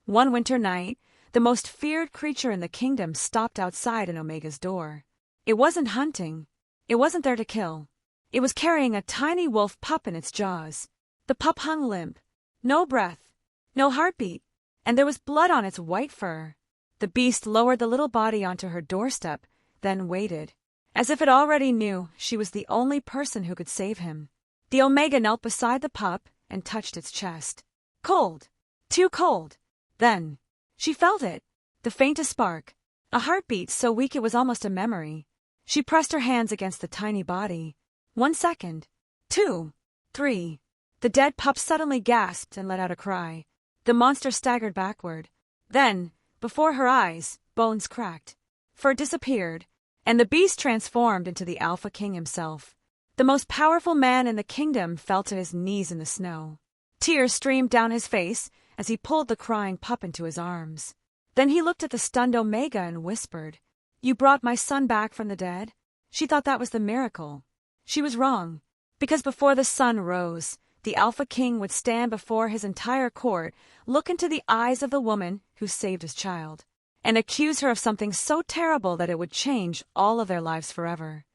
One winter night, the most feared creature in the kingdom stopped outside an Omega's door. It wasn't hunting. It wasn't there to kill. It was carrying a tiny wolf pup in its jaws. The pup hung limp. No breath. No heartbeat. And there was blood on its white fur. The beast lowered the little body onto her doorstep, then waited. As if it already knew she was the only person who could save him. The Omega knelt beside the pup and touched its chest. Cold. Too cold. Then she felt it. The faintest spark. A heartbeat so weak it was almost a memory. She pressed her hands against the tiny body. 1 second. 2. 3. The dead pup suddenly gasped and let out a cry. The monster staggered backward. Then, before her eyes, bones cracked. Fur disappeared, and the beast transformed into the Alpha King himself. The most powerful man in the kingdom fell to his knees in the snow. Tears streamed down his face as he pulled the crying pup into his arms. Then he looked at the stunned Omega and whispered, "You brought my son back from the dead?" She thought that was the miracle. She was wrong, because before the sun rose, the Alpha King would stand before his entire court, look into the eyes of the woman who saved his child, and accuse her of something so terrible that it would change all of their lives forever.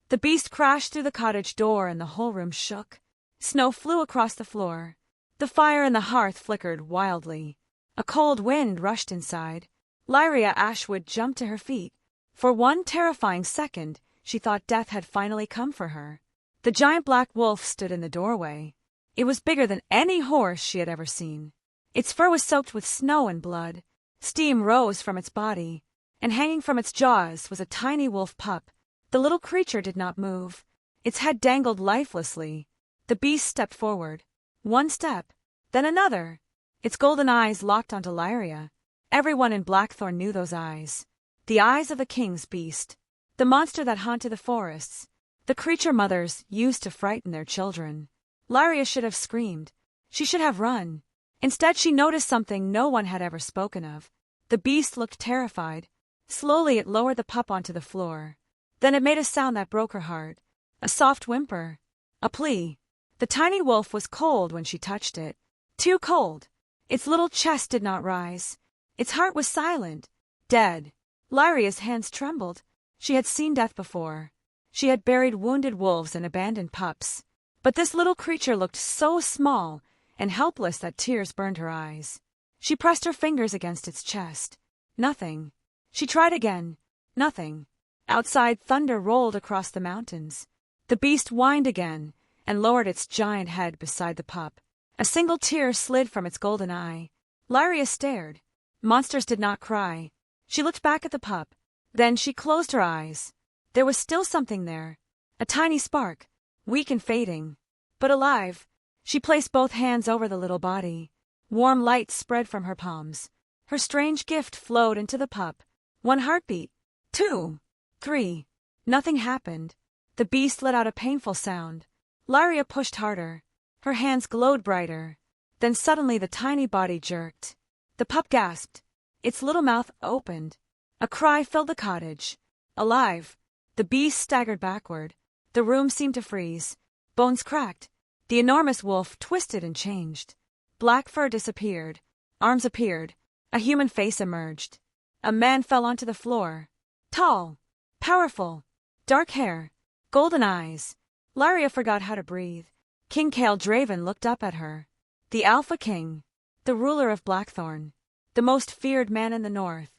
The beast crashed through the cottage door and the whole room shook. Snow flew across the floor. The fire in the hearth flickered wildly. A cold wind rushed inside. Lyria Ashwood jumped to her feet. For one terrifying second, she thought death had finally come for her. The giant black wolf stood in the doorway. It was bigger than any horse she had ever seen. Its fur was soaked with snow and blood. Steam rose from its body, and hanging from its jaws was a tiny wolf pup. The little creature did not move. Its head dangled lifelessly. The beast stepped forward. 1 step, then another. Its golden eyes locked onto Lyria. Everyone in Blackthorn knew those eyes. The eyes of the king's beast. The monster that haunted the forests. The creature mothers used to frighten their children. Lyria should have screamed. She should have run. Instead, she noticed something no one had ever spoken of. The beast looked terrified. Slowly it lowered the pup onto the floor. Then it made a sound that broke her heart. A soft whimper. A plea. The tiny wolf was cold when she touched it. Too cold. Its little chest did not rise. Its heart was silent. Dead. Lyria's hands trembled. She had seen death before. She had buried wounded wolves and abandoned pups. But this little creature looked so small and helpless that tears burned her eyes. She pressed her fingers against its chest. Nothing. She tried again. Nothing. Outside, thunder rolled across the mountains. The beast whined again and lowered its giant head beside the pup. A single tear slid from its golden eye. Lyria stared. Monsters did not cry. She looked back at the pup. Then she closed her eyes. There was still something there. A tiny spark, weak and fading, but alive. She placed both hands over the little body. Warm light spread from her palms. Her strange gift flowed into the pup. 1 heartbeat. 2. 3. Nothing happened. The beast let out a painful sound. Lyria pushed harder. Her hands glowed brighter. Then suddenly the tiny body jerked. The pup gasped. Its little mouth opened. A cry filled the cottage. Alive. The beast staggered backward. The room seemed to freeze. Bones cracked. The enormous wolf twisted and changed. Black fur disappeared. Arms appeared. A human face emerged. A man fell onto the floor. Tall. Powerful. Dark hair. Golden eyes. Lyria forgot how to breathe. King Kael Draven looked up at her. The Alpha King. The ruler of Blackthorn. The most feared man in the north.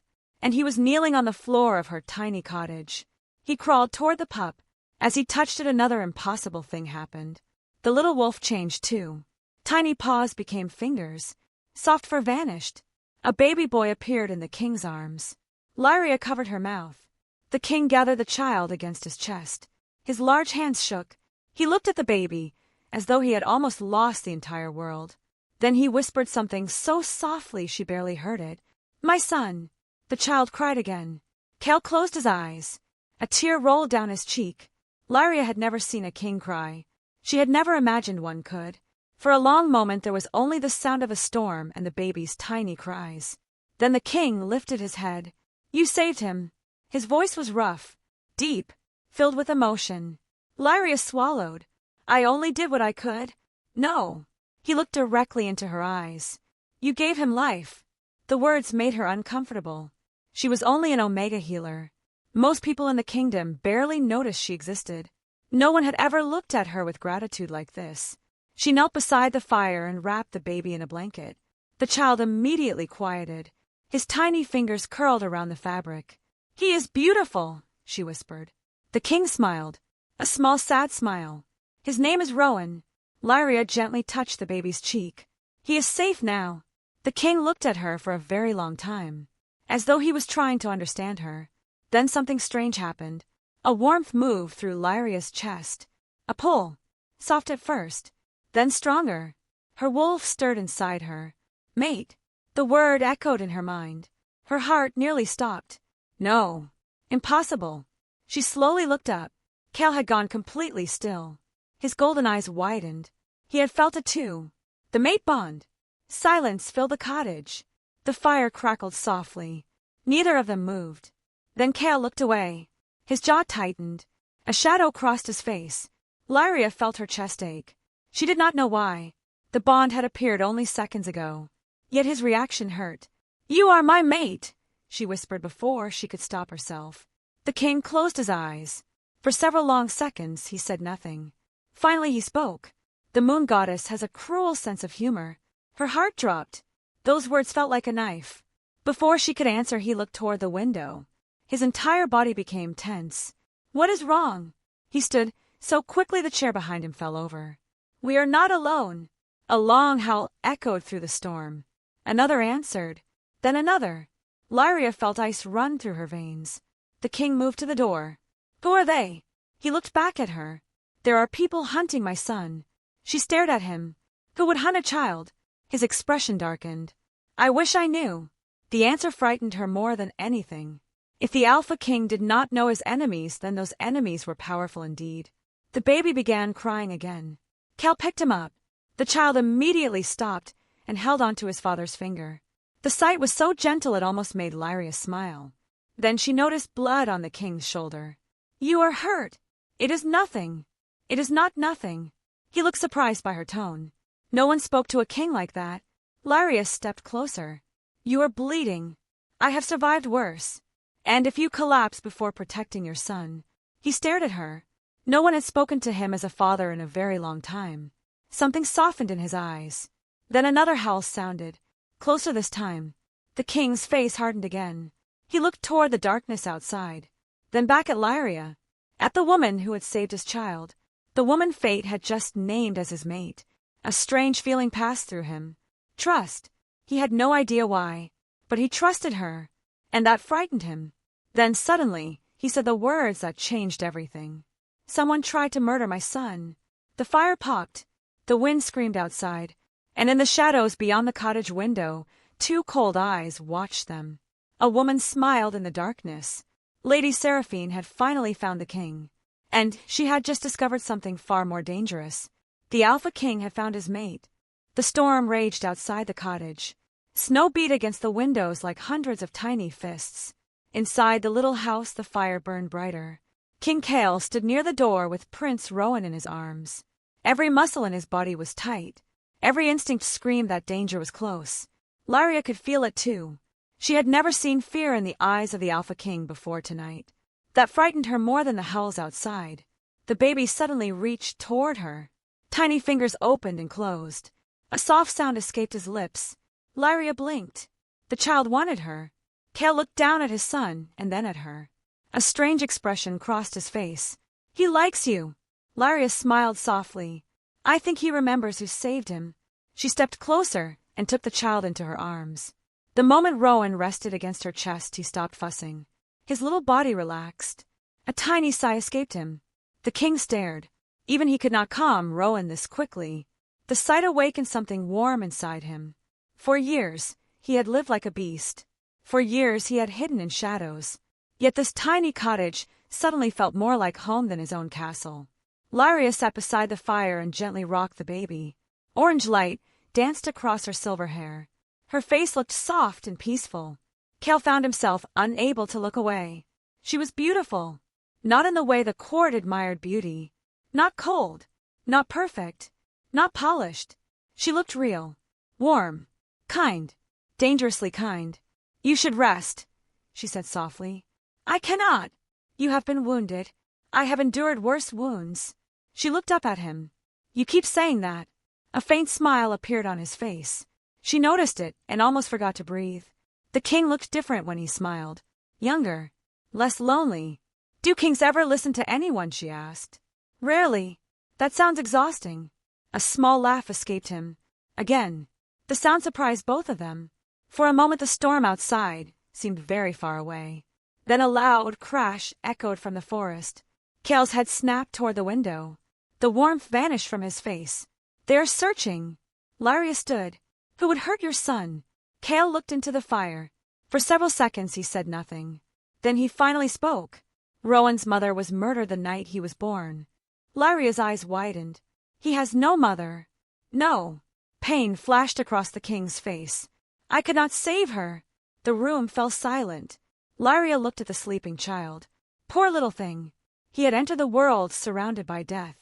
And he was kneeling on the floor of her tiny cottage. He crawled toward the pup. As he touched it, another impossible thing happened. The little wolf changed too. Tiny paws became fingers. Soft fur vanished. A baby boy appeared in the king's arms. Lyria covered her mouth. The king gathered the child against his chest. His large hands shook. He looked at the baby, as though he had almost lost the entire world. Then he whispered something so softly she barely heard it. "My son." The child cried again. Kael closed his eyes. A tear rolled down his cheek. Lyria had never seen a king cry. She had never imagined one could. For a long moment there was only the sound of a storm and the baby's tiny cries. Then the king lifted his head. "You saved him." His voice was rough, deep, filled with emotion. Lyria swallowed. "I only did what I could." "No." He looked directly into her eyes. "You gave him life." The words made her uncomfortable. She was only an Omega healer. Most people in the kingdom barely noticed she existed. No one had ever looked at her with gratitude like this. She knelt beside the fire and wrapped the baby in a blanket. The child immediately quieted. His tiny fingers curled around the fabric. "He is beautiful," she whispered. The king smiled. A small sad smile. "His name is Rowan." Lyria gently touched the baby's cheek. "He is safe now." The king looked at her for a very long time, as though he was trying to understand her. Then something strange happened. A warmth moved through Lyria's chest. A pull, soft at first, then stronger. Her wolf stirred inside her. "Mate." The word echoed in her mind. Her heart nearly stopped. No. Impossible. She slowly looked up. Kael had gone completely still. His golden eyes widened. He had felt it too. The mate bond. Silence filled the cottage. The fire crackled softly. Neither of them moved. Then Kael looked away. His jaw tightened. A shadow crossed his face. Lyria felt her chest ache. She did not know why. The bond had appeared only seconds ago. Yet his reaction hurt. "You are my mate," she whispered before she could stop herself. The king closed his eyes. For several long seconds he said nothing. Finally he spoke. The moon goddess has a cruel sense of humor. Her heart dropped. Those words felt like a knife. Before she could answer, he looked toward the window. His entire body became tense. "What is wrong?" He stood so quickly the chair behind him fell over. "We are not alone." A long howl echoed through the storm. Another answered. Then another. Lyria felt ice run through her veins. The king moved to the door. "Who are they?" He looked back at her. "There are people hunting my son." She stared at him. "Who would hunt a child?" His expression darkened. "I wish I knew." The answer frightened her more than anything. If the Alpha King did not know his enemies, then those enemies were powerful indeed. The baby began crying again. Kael picked him up. The child immediately stopped and held onto his father's finger. The sight was so gentle it almost made Lyria smile. Then she noticed blood on the king's shoulder. "You are hurt." "It is nothing." "It is not nothing." He looked surprised by her tone. No one spoke to a king like that. Lyria stepped closer. "You are bleeding." "I have survived worse." "And if you collapse before protecting your son." He stared at her. No one had spoken to him as a father in a very long time. Something softened in his eyes. Then another howl sounded, closer this time. The king's face hardened again. He looked toward the darkness outside, then back at Lyria, at the woman who had saved his child, the woman fate had just named as his mate. A strange feeling passed through him. Trust. He had no idea why, but he trusted her, and that frightened him. Then suddenly, he said the words that changed everything. "Someone tried to murder my son." The fire popped. The wind screamed outside, and in the shadows beyond the cottage window, two cold eyes watched them. A woman smiled in the darkness. Lady Seraphine had finally found the king, and she had just discovered something far more dangerous. The Alpha King had found his mate. The storm raged outside the cottage. Snow beat against the windows like hundreds of tiny fists. Inside the little house the fire burned brighter. King Kael stood near the door with Prince Rowan in his arms. Every muscle in his body was tight. Every instinct screamed that danger was close. Lyria could feel it too. She had never seen fear in the eyes of the Alpha King before tonight. That frightened her more than the howls outside. The baby suddenly reached toward her. Tiny fingers opened and closed. A soft sound escaped his lips. Lyria blinked. The child wanted her. Kael looked down at his son and then at her. A strange expression crossed his face. "He likes you." Lyria smiled softly. "I think he remembers who saved him." She stepped closer and took the child into her arms. The moment Rowan rested against her chest, he stopped fussing. His little body relaxed. A tiny sigh escaped him. The king stared. Even he could not calm Rowan this quickly. The sight awakened something warm inside him. For years, he had lived like a beast. For years, he had hidden in shadows. Yet this tiny cottage suddenly felt more like home than his own castle. Lyria sat beside the fire and gently rocked the baby. Orange light danced across her silver hair. Her face looked soft and peaceful. Kael found himself unable to look away. She was beautiful. Not in the way the court admired beauty. Not cold. Not perfect. Not polished. She looked real. Warm. Kind. dangerously kind. You should rest, she said softly. I cannot. You have been wounded. I have endured worse wounds. She looked up at him. You keep saying that. A faint smile appeared on his face. She noticed it and almost forgot to breathe. The king looked different when he smiled. Younger. Less lonely. Do kings ever listen to anyone, she asked. Rarely. That sounds exhausting. A small laugh escaped him. Again. The sound surprised both of them. For a moment the storm outside seemed very far away. Then a loud crash echoed from the forest. Kael's head snapped toward the window. The warmth vanished from his face. They are searching. Lyria stood. Who would hurt your son? Kael looked into the fire. For several seconds he said nothing. Then he finally spoke. Rowan's mother was murdered the night he was born. Lyria's eyes widened. He has no mother. No. Pain flashed across the king's face. I could not save her. The room fell silent. Lyria looked at the sleeping child. Poor little thing. He had entered the world surrounded by death.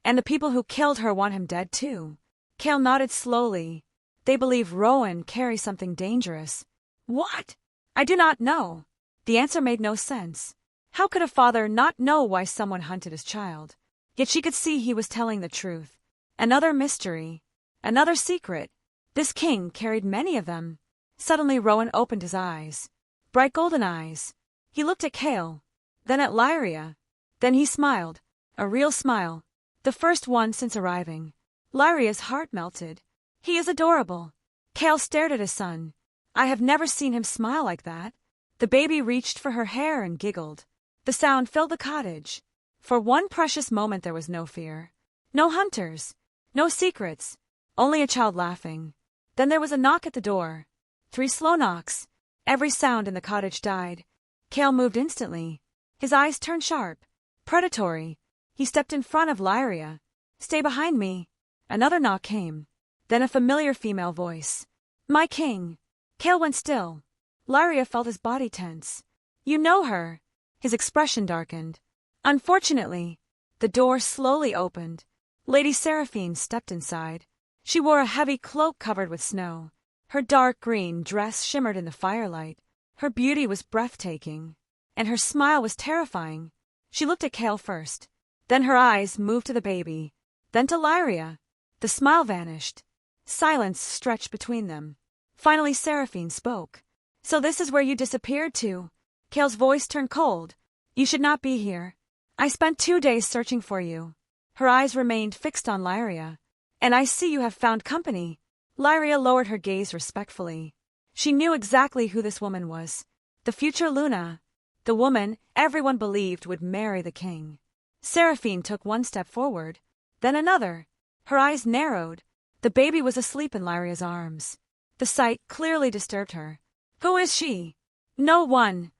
And the people who killed her want him dead too. Kael nodded slowly. They believe Rowan carries something dangerous. What? I do not know. The answer made no sense. How could a father not know why someone hunted his child? Yet she could see he was telling the truth. Another mystery. Another secret. This king carried many of them. Suddenly Rowan opened his eyes. Bright golden eyes. He looked at Kael. Then at Lyria. Then he smiled. A real smile. The first one since arriving. Lyria's heart melted. He is adorable. Kael stared at his son. I have never seen him smile like that. The baby reached for her hair and giggled. The sound filled the cottage. For one precious moment there was no fear. No hunters. No secrets. Only a child laughing. Then there was a knock at the door. 3 slow knocks. Every sound in the cottage died. Kael moved instantly. His eyes turned sharp. Predatory. He stepped in front of Lyria. Stay behind me. Another knock came. Then a familiar female voice. My king. Kael went still. Lyria felt his body tense. You know her. His expression darkened. Unfortunately. The door slowly opened. Lady Seraphine stepped inside. She wore a heavy cloak covered with snow. Her dark green dress shimmered in the firelight. Her beauty was breathtaking. And her smile was terrifying. She looked at Kael first. Then her eyes moved to the baby. Then to Lyria. The smile vanished. Silence stretched between them. Finally Seraphine spoke. So this is where you disappeared to. Kael's voice turned cold. You should not be here. I spent 2 days searching for you. Her eyes remained fixed on Lyria. And I see you have found company. Lyria lowered her gaze respectfully. She knew exactly who this woman was. The future Luna. The woman everyone believed would marry the king. Seraphine took 1 step forward. Then another. Her eyes narrowed. The baby was asleep in Lyria's arms. The sight clearly disturbed her. Who is she? No one.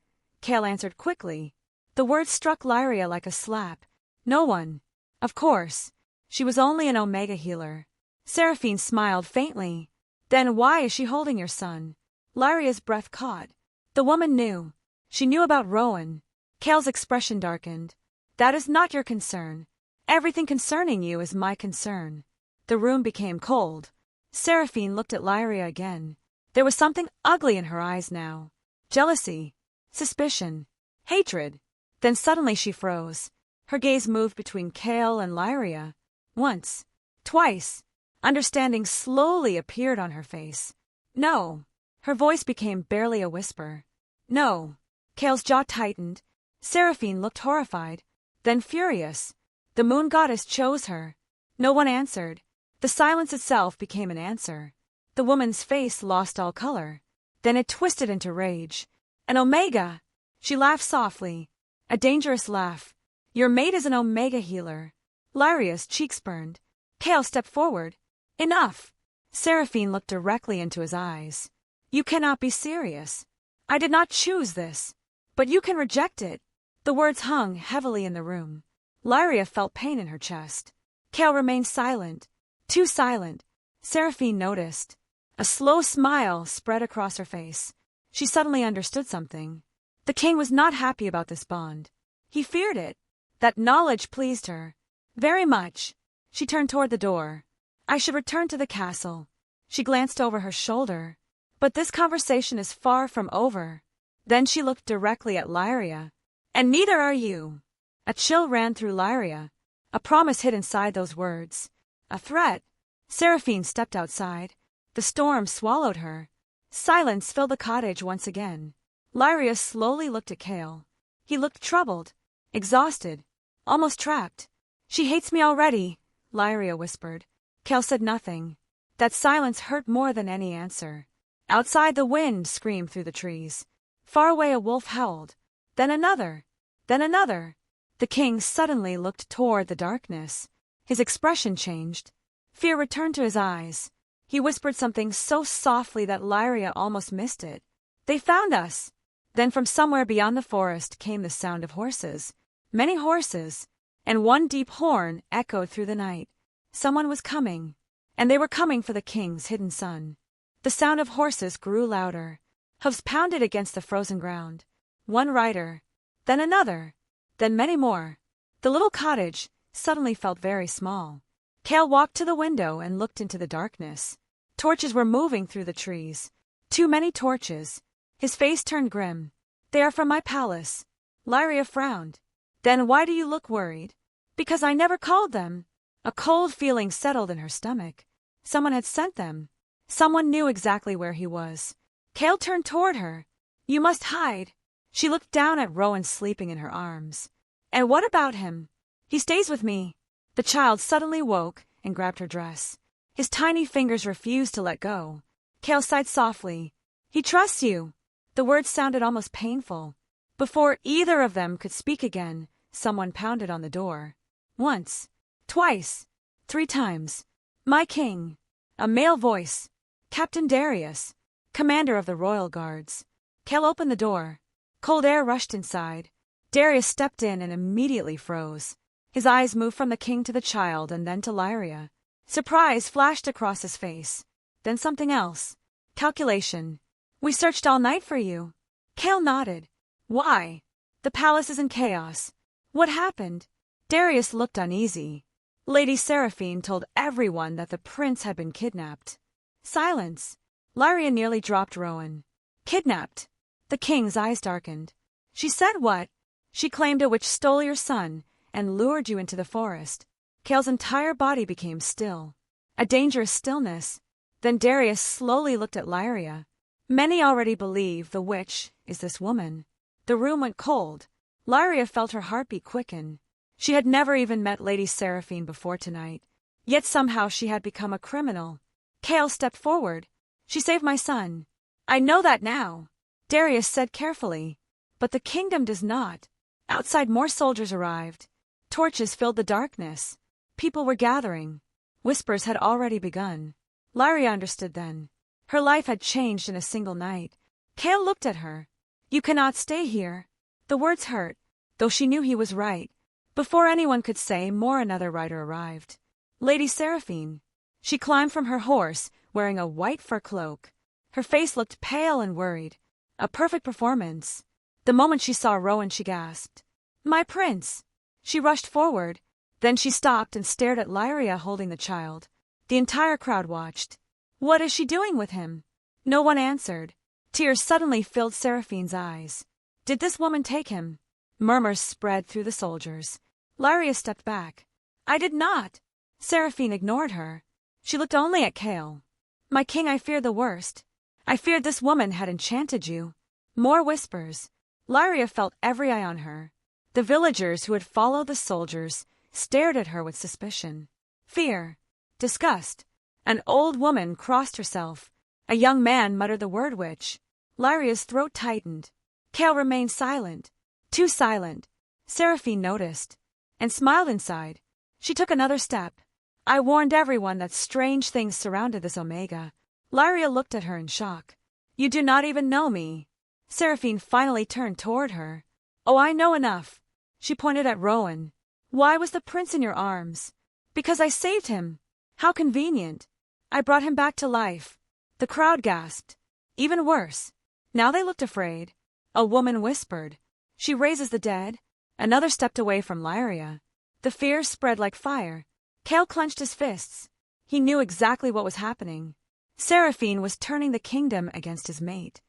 Kael answered quickly. The words struck Lyria like a slap. No one. Of course. She was only an Omega healer. Seraphine smiled faintly. Then why is she holding your son? Lyria's breath caught. The woman knew. She knew about Rowan. Kael's expression darkened. That is not your concern. Everything concerning you is my concern. The room became cold. Seraphine looked at Lyria again. There was something ugly in her eyes now. Jealousy. Suspicion. Hatred. Then suddenly she froze. Her gaze moved between Kael and Lyria. Once. Twice. Understanding slowly appeared on her face. No. Her voice became barely a whisper. No. Kael's jaw tightened. Seraphine looked horrified. Then furious. The moon goddess chose her. No one answered. The silence itself became an answer. The woman's face lost all color. Then it twisted into rage. An Omega! She laughed softly. A dangerous laugh. Your mate is an Omega healer. Lyria's cheeks burned. Kael stepped forward. Enough! Seraphine looked directly into his eyes. You cannot be serious. I did not choose this. But you can reject it. The words hung heavily in the room. Lyria felt pain in her chest. Kael remained silent. Too silent. Seraphine noticed. A slow smile spread across her face. She suddenly understood something. The king was not happy about this bond. He feared it. That knowledge pleased her. Very much. She turned toward the door. I should return to the castle. She glanced over her shoulder. But this conversation is far from over. Then she looked directly at Lyria. And neither are you. A chill ran through Lyria. A promise hid inside those words. A threat. Seraphine stepped outside. The storm swallowed her. Silence filled the cottage once again. Lyria slowly looked at Kael. He looked troubled, exhausted, almost trapped. She hates me already, Lyria whispered. Kael said nothing. That silence hurt more than any answer. Outside, the wind screamed through the trees. Far away, a wolf howled. Then another. Then another. The king suddenly looked toward the darkness. His expression changed. Fear returned to his eyes. He whispered something so softly that Lyria almost missed it. They found us. Then from somewhere beyond the forest came the sound of horses. Many horses. And one deep horn echoed through the night. Someone was coming. And they were coming for the king's hidden son. The sound of horses grew louder. Hooves pounded against the frozen ground. One rider. Then another. Then many more. The little cottage suddenly felt very small. Kael walked to the window and looked into the darkness. Torches were moving through the trees. Too many torches. His face turned grim. They are from my palace. Lyria frowned. Then why do you look worried? Because I never called them. A cold feeling settled in her stomach. Someone had sent them. Someone knew exactly where he was. Kael turned toward her. You must hide. She looked down at Rowan sleeping in her arms. And what about him? He stays with me. The child suddenly woke and grabbed her dress. His tiny fingers refused to let go. Kael sighed softly. He trusts you. The words sounded almost painful. Before either of them could speak again, someone pounded on the door. Once. Twice. 3 times. My king. A male voice. Captain Darius. Commander of the Royal Guards. Kael opened the door. Cold air rushed inside. Darius stepped in and immediately froze. His eyes moved from the king to the child and then to Lyria. Surprise flashed across his face. Then something else. Calculation. We searched all night for you. Kael nodded. Why? The palace is in chaos. What happened? Darius looked uneasy. Lady Seraphine told everyone that the prince had been kidnapped. Silence. Lyria nearly dropped Rowan. Kidnapped. The king's eyes darkened. She said what? She claimed a witch stole your son and lured you into the forest. Kael's entire body became still. A dangerous stillness. Then Darius slowly looked at Lyria. Many already believe the witch is this woman. The room went cold. Lyria felt her heartbeat quicken. She had never even met Lady Seraphine before tonight. Yet somehow she had become a criminal. Kael stepped forward. She saved my son. I know that now, Darius said carefully. But the kingdom does not. Outside more soldiers arrived. Torches filled the darkness. People were gathering. Whispers had already begun. Lyria understood then. Her life had changed in a single night. Kael looked at her. You cannot stay here. The words hurt, though she knew he was right. Before anyone could say more, another rider arrived. Lady Seraphine. She climbed from her horse, wearing a white fur cloak. Her face looked pale and worried. A perfect performance. The moment she saw Rowan, she gasped. My prince! She rushed forward. Then she stopped and stared at Lyria holding the child. The entire crowd watched. What is she doing with him? No one answered. Tears suddenly filled Seraphine's eyes. Did this woman take him? Murmurs spread through the soldiers. Lyria stepped back. I did not. Seraphine ignored her. She looked only at Kael. My king, I feared the worst. I feared this woman had enchanted you. More whispers. Lyria felt every eye on her. The villagers who had followed the soldiers stared at her with suspicion. Fear. Disgust. An old woman crossed herself. A young man muttered the word witch. Lyria's throat tightened. Kael remained silent. Too silent. Seraphine noticed. And smiled inside. She took another step. I warned everyone that strange things surrounded this Omega. Lyria looked at her in shock. You do not even know me. Seraphine finally turned toward her. Oh, I know enough. She pointed at Rowan. Why was the prince in your arms? Because I saved him. How convenient. I brought him back to life. The crowd gasped. Even worse. Now they looked afraid. A woman whispered. She raises the dead. Another stepped away from Lyria. The fear spread like fire. Kael clenched his fists. He knew exactly what was happening. Seraphine was turning the kingdom against his mate,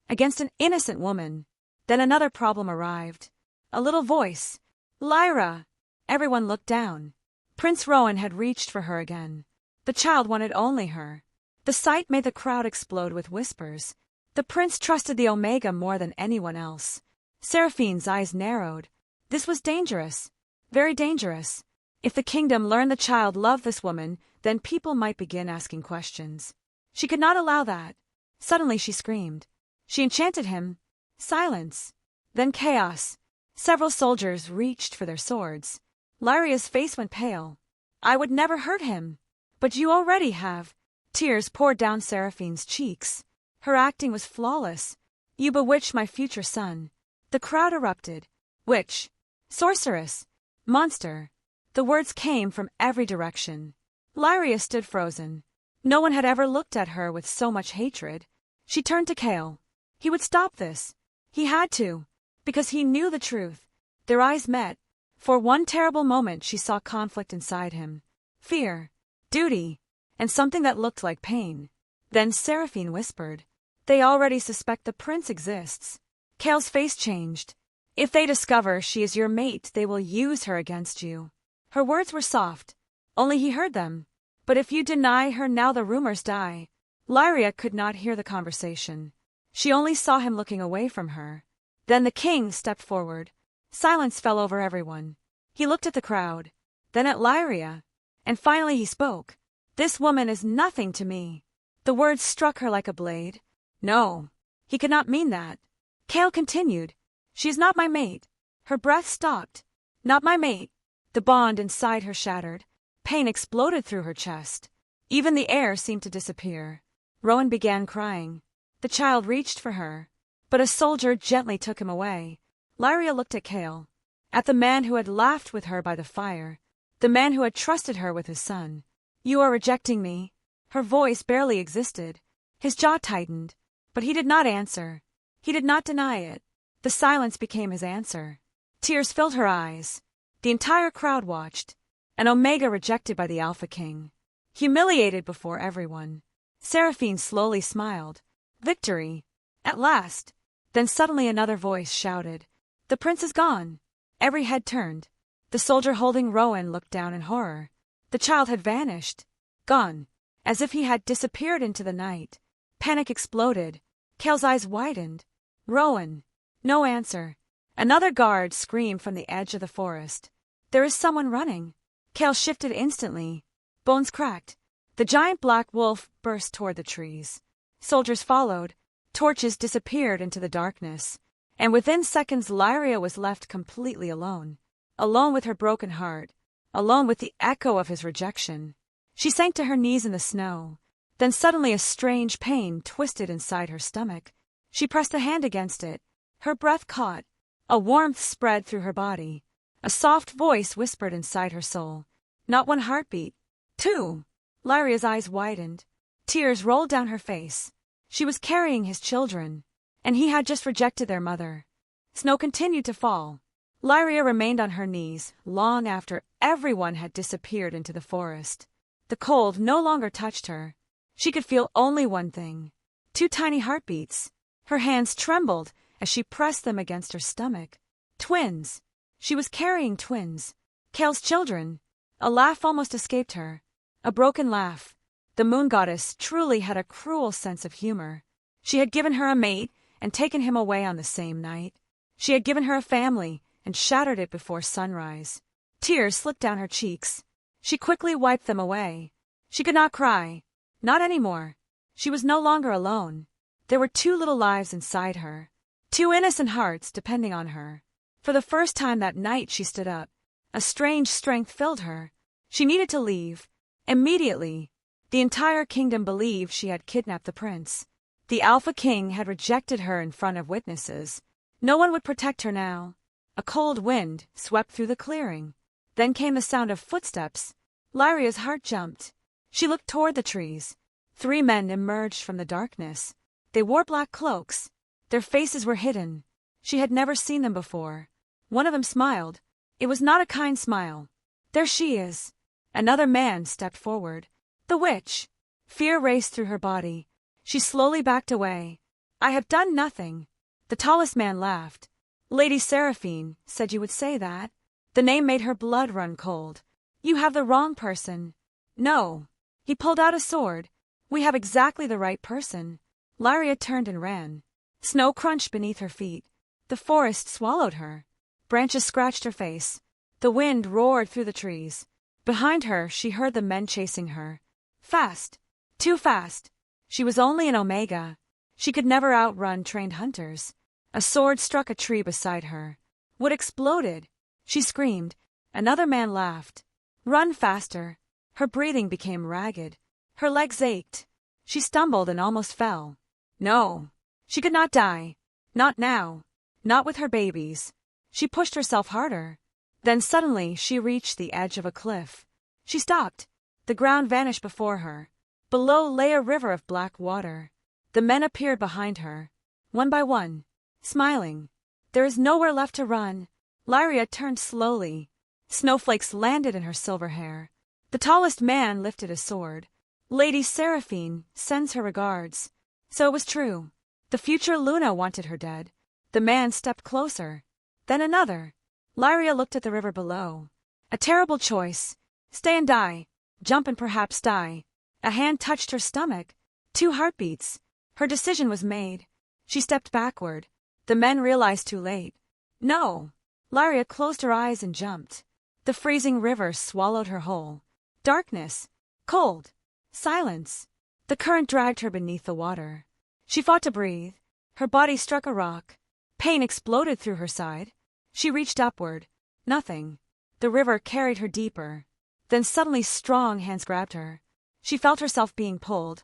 against an innocent woman. Then another problem arrived. A little voice. Lyra! Everyone looked down. Prince Rowan had reached for her again. The child wanted only her. The sight made the crowd explode with whispers. The prince trusted the Omega more than anyone else. Seraphine's eyes narrowed. This was dangerous. Very dangerous. If the kingdom learned the child loved this woman, then people might begin asking questions. She could not allow that. Suddenly she screamed. She enchanted him. Silence. Then chaos. Several soldiers reached for their swords. Lyria's face went pale. I would never hurt him. But you already have. Tears poured down Seraphine's cheeks. Her acting was flawless. You bewitched my future son. The crowd erupted. Witch. Sorceress. Monster. The words came from every direction. Lyria stood frozen. No one had ever looked at her with so much hatred. She turned to Kael. He would stop this. He had to. Because he knew the truth. Their eyes met. For one terrible moment she saw conflict inside him. Fear. Duty. And something that looked like pain. Then Seraphine whispered. They already suspect the prince exists. Kael's face changed. If they discover she is your mate, they will use her against you. Her words were soft. Only he heard them. But if you deny her now, the rumors die. Lyria could not hear the conversation. She only saw him looking away from her. Then the king stepped forward. Silence fell over everyone. He looked at the crowd, then at Lyria, and finally he spoke. This woman is nothing to me. The words struck her like a blade. No, he could not mean that. Kael continued. She is not my mate. Her breath stopped. Not my mate. The bond inside her shattered. Pain exploded through her chest. Even the air seemed to disappear. Rowan began crying. The child reached for her, but a soldier gently took him away. Lyria looked at Kael, at the man who had laughed with her by the fire, the man who had trusted her with his son. You are rejecting me. Her voice barely existed. His jaw tightened, but he did not answer. He did not deny it. The silence became his answer. Tears filled her eyes. The entire crowd watched. An Omega rejected by the Alpha King. Humiliated before everyone. Seraphine slowly smiled. Victory. At last. Then suddenly another voice shouted. The prince is gone. Every head turned. The soldier holding Rowan looked down in horror. The child had vanished. Gone. As if he had disappeared into the night. Panic exploded. Kael's eyes widened. Rowan. No answer. Another guard screamed from the edge of the forest. There is someone running. Kael shifted instantly. Bones cracked. The giant black wolf burst toward the trees. Soldiers followed. Torches disappeared into the darkness. And within seconds Lyria was left completely alone. Alone with her broken heart. Alone with the echo of his rejection. She sank to her knees in the snow. Then suddenly a strange pain twisted inside her stomach. She pressed a hand against it. Her breath caught. A warmth spread through her body. A soft voice whispered inside her soul. Not one heartbeat. Two. Lyria's eyes widened. Tears rolled down her face. She was carrying his children, and he had just rejected their mother. Snow continued to fall. Lyria remained on her knees long after everyone had disappeared into the forest. The cold no longer touched her. She could feel only one thing. 2 tiny heartbeats. Her hands trembled as she pressed them against her stomach. Twins. She was carrying twins. Kael's children. A laugh almost escaped her. A broken laugh. The moon goddess truly had a cruel sense of humor. She had given her a mate and taken him away on the same night. She had given her a family and shattered it before sunrise. Tears slipped down her cheeks. She quickly wiped them away. She could not cry. Not anymore. She was no longer alone. There were 2 little lives inside her. 2 innocent hearts depending on her. For the first time that night she stood up. A strange strength filled her. She needed to leave. Immediately. The entire kingdom believed she had kidnapped the prince. The Alpha King had rejected her in front of witnesses. No one would protect her now. A cold wind swept through the clearing. Then came the sound of footsteps. Lyria's heart jumped. She looked toward the trees. 3 men emerged from the darkness. They wore black cloaks. Their faces were hidden. She had never seen them before. One of them smiled. It was not a kind smile. There she is. Another man stepped forward. The witch. Fear raced through her body. She slowly backed away. I have done nothing. The tallest man laughed. Lady Seraphine said you would say that. The name made her blood run cold. You have the wrong person. No. He pulled out a sword. We have exactly the right person. Lyria turned and ran. Snow crunched beneath her feet. The forest swallowed her. Branches scratched her face. The wind roared through the trees. Behind her, she heard the men chasing her. Fast. Too fast. She was only an Omega. She could never outrun trained hunters. A sword struck a tree beside her. Wood exploded. She screamed. Another man laughed. Run faster. Her breathing became ragged. Her legs ached. She stumbled and almost fell. No. She could not die. Not now. Not with her babies. She pushed herself harder. Then suddenly she reached the edge of a cliff. She stopped. The ground vanished before her. Below lay a river of black water. The men appeared behind her, one by one, smiling. There is nowhere left to run. Lyria turned slowly. Snowflakes landed in her silver hair. The tallest man lifted a sword. Lady Seraphine sends her regards. So it was true. The future Luna wanted her dead. The man stepped closer. Then another. Lyria looked at the river below. A terrible choice. Stay and die. Jump and perhaps die. A hand touched her stomach. 2 heartbeats. Her decision was made. She stepped backward. The men realized too late. No. Lyria closed her eyes and jumped. The freezing river swallowed her whole. Darkness. Cold. Silence. The current dragged her beneath the water. She fought to breathe. Her body struck a rock. Pain exploded through her side. She reached upward. Nothing. The river carried her deeper. Then suddenly strong hands grabbed her. She felt herself being pulled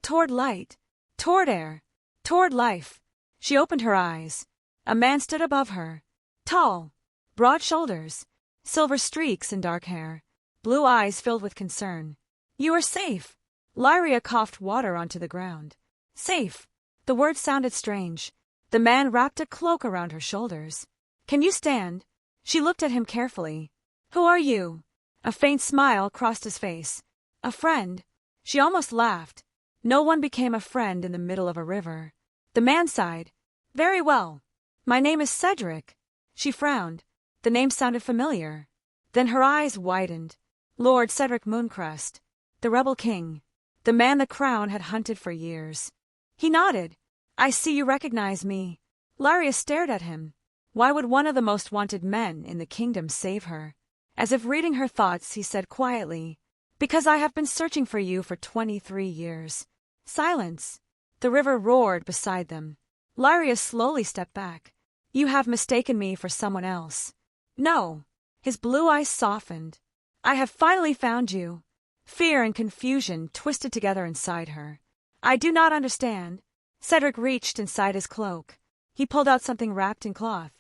toward light, toward air, toward life. She opened her eyes. A man stood above her. Tall, broad shoulders, silver streaks in dark hair, blue eyes filled with concern. You are safe. Lyria coughed water onto the ground. Safe. The word sounded strange. The man wrapped a cloak around her shoulders. Can you stand? She looked at him carefully. Who are you? A faint smile crossed his face. A friend. She almost laughed. No one became a friend in the middle of a river. The man sighed. Very well. My name is Cedric. She frowned. The name sounded familiar. Then her eyes widened. Lord Cedric Mooncrest. The rebel king. The man the crown had hunted for years. He nodded. I see you recognize me. Lyria stared at him. Why would one of the most wanted men in the kingdom save her? As if reading her thoughts, he said quietly, Because I have been searching for you for 23 years. Silence. The river roared beside them. Lyria slowly stepped back. You have mistaken me for someone else. No. His blue eyes softened. I have finally found you. Fear and confusion twisted together inside her. I do not understand. Cedric reached inside his cloak. He pulled out something wrapped in cloth.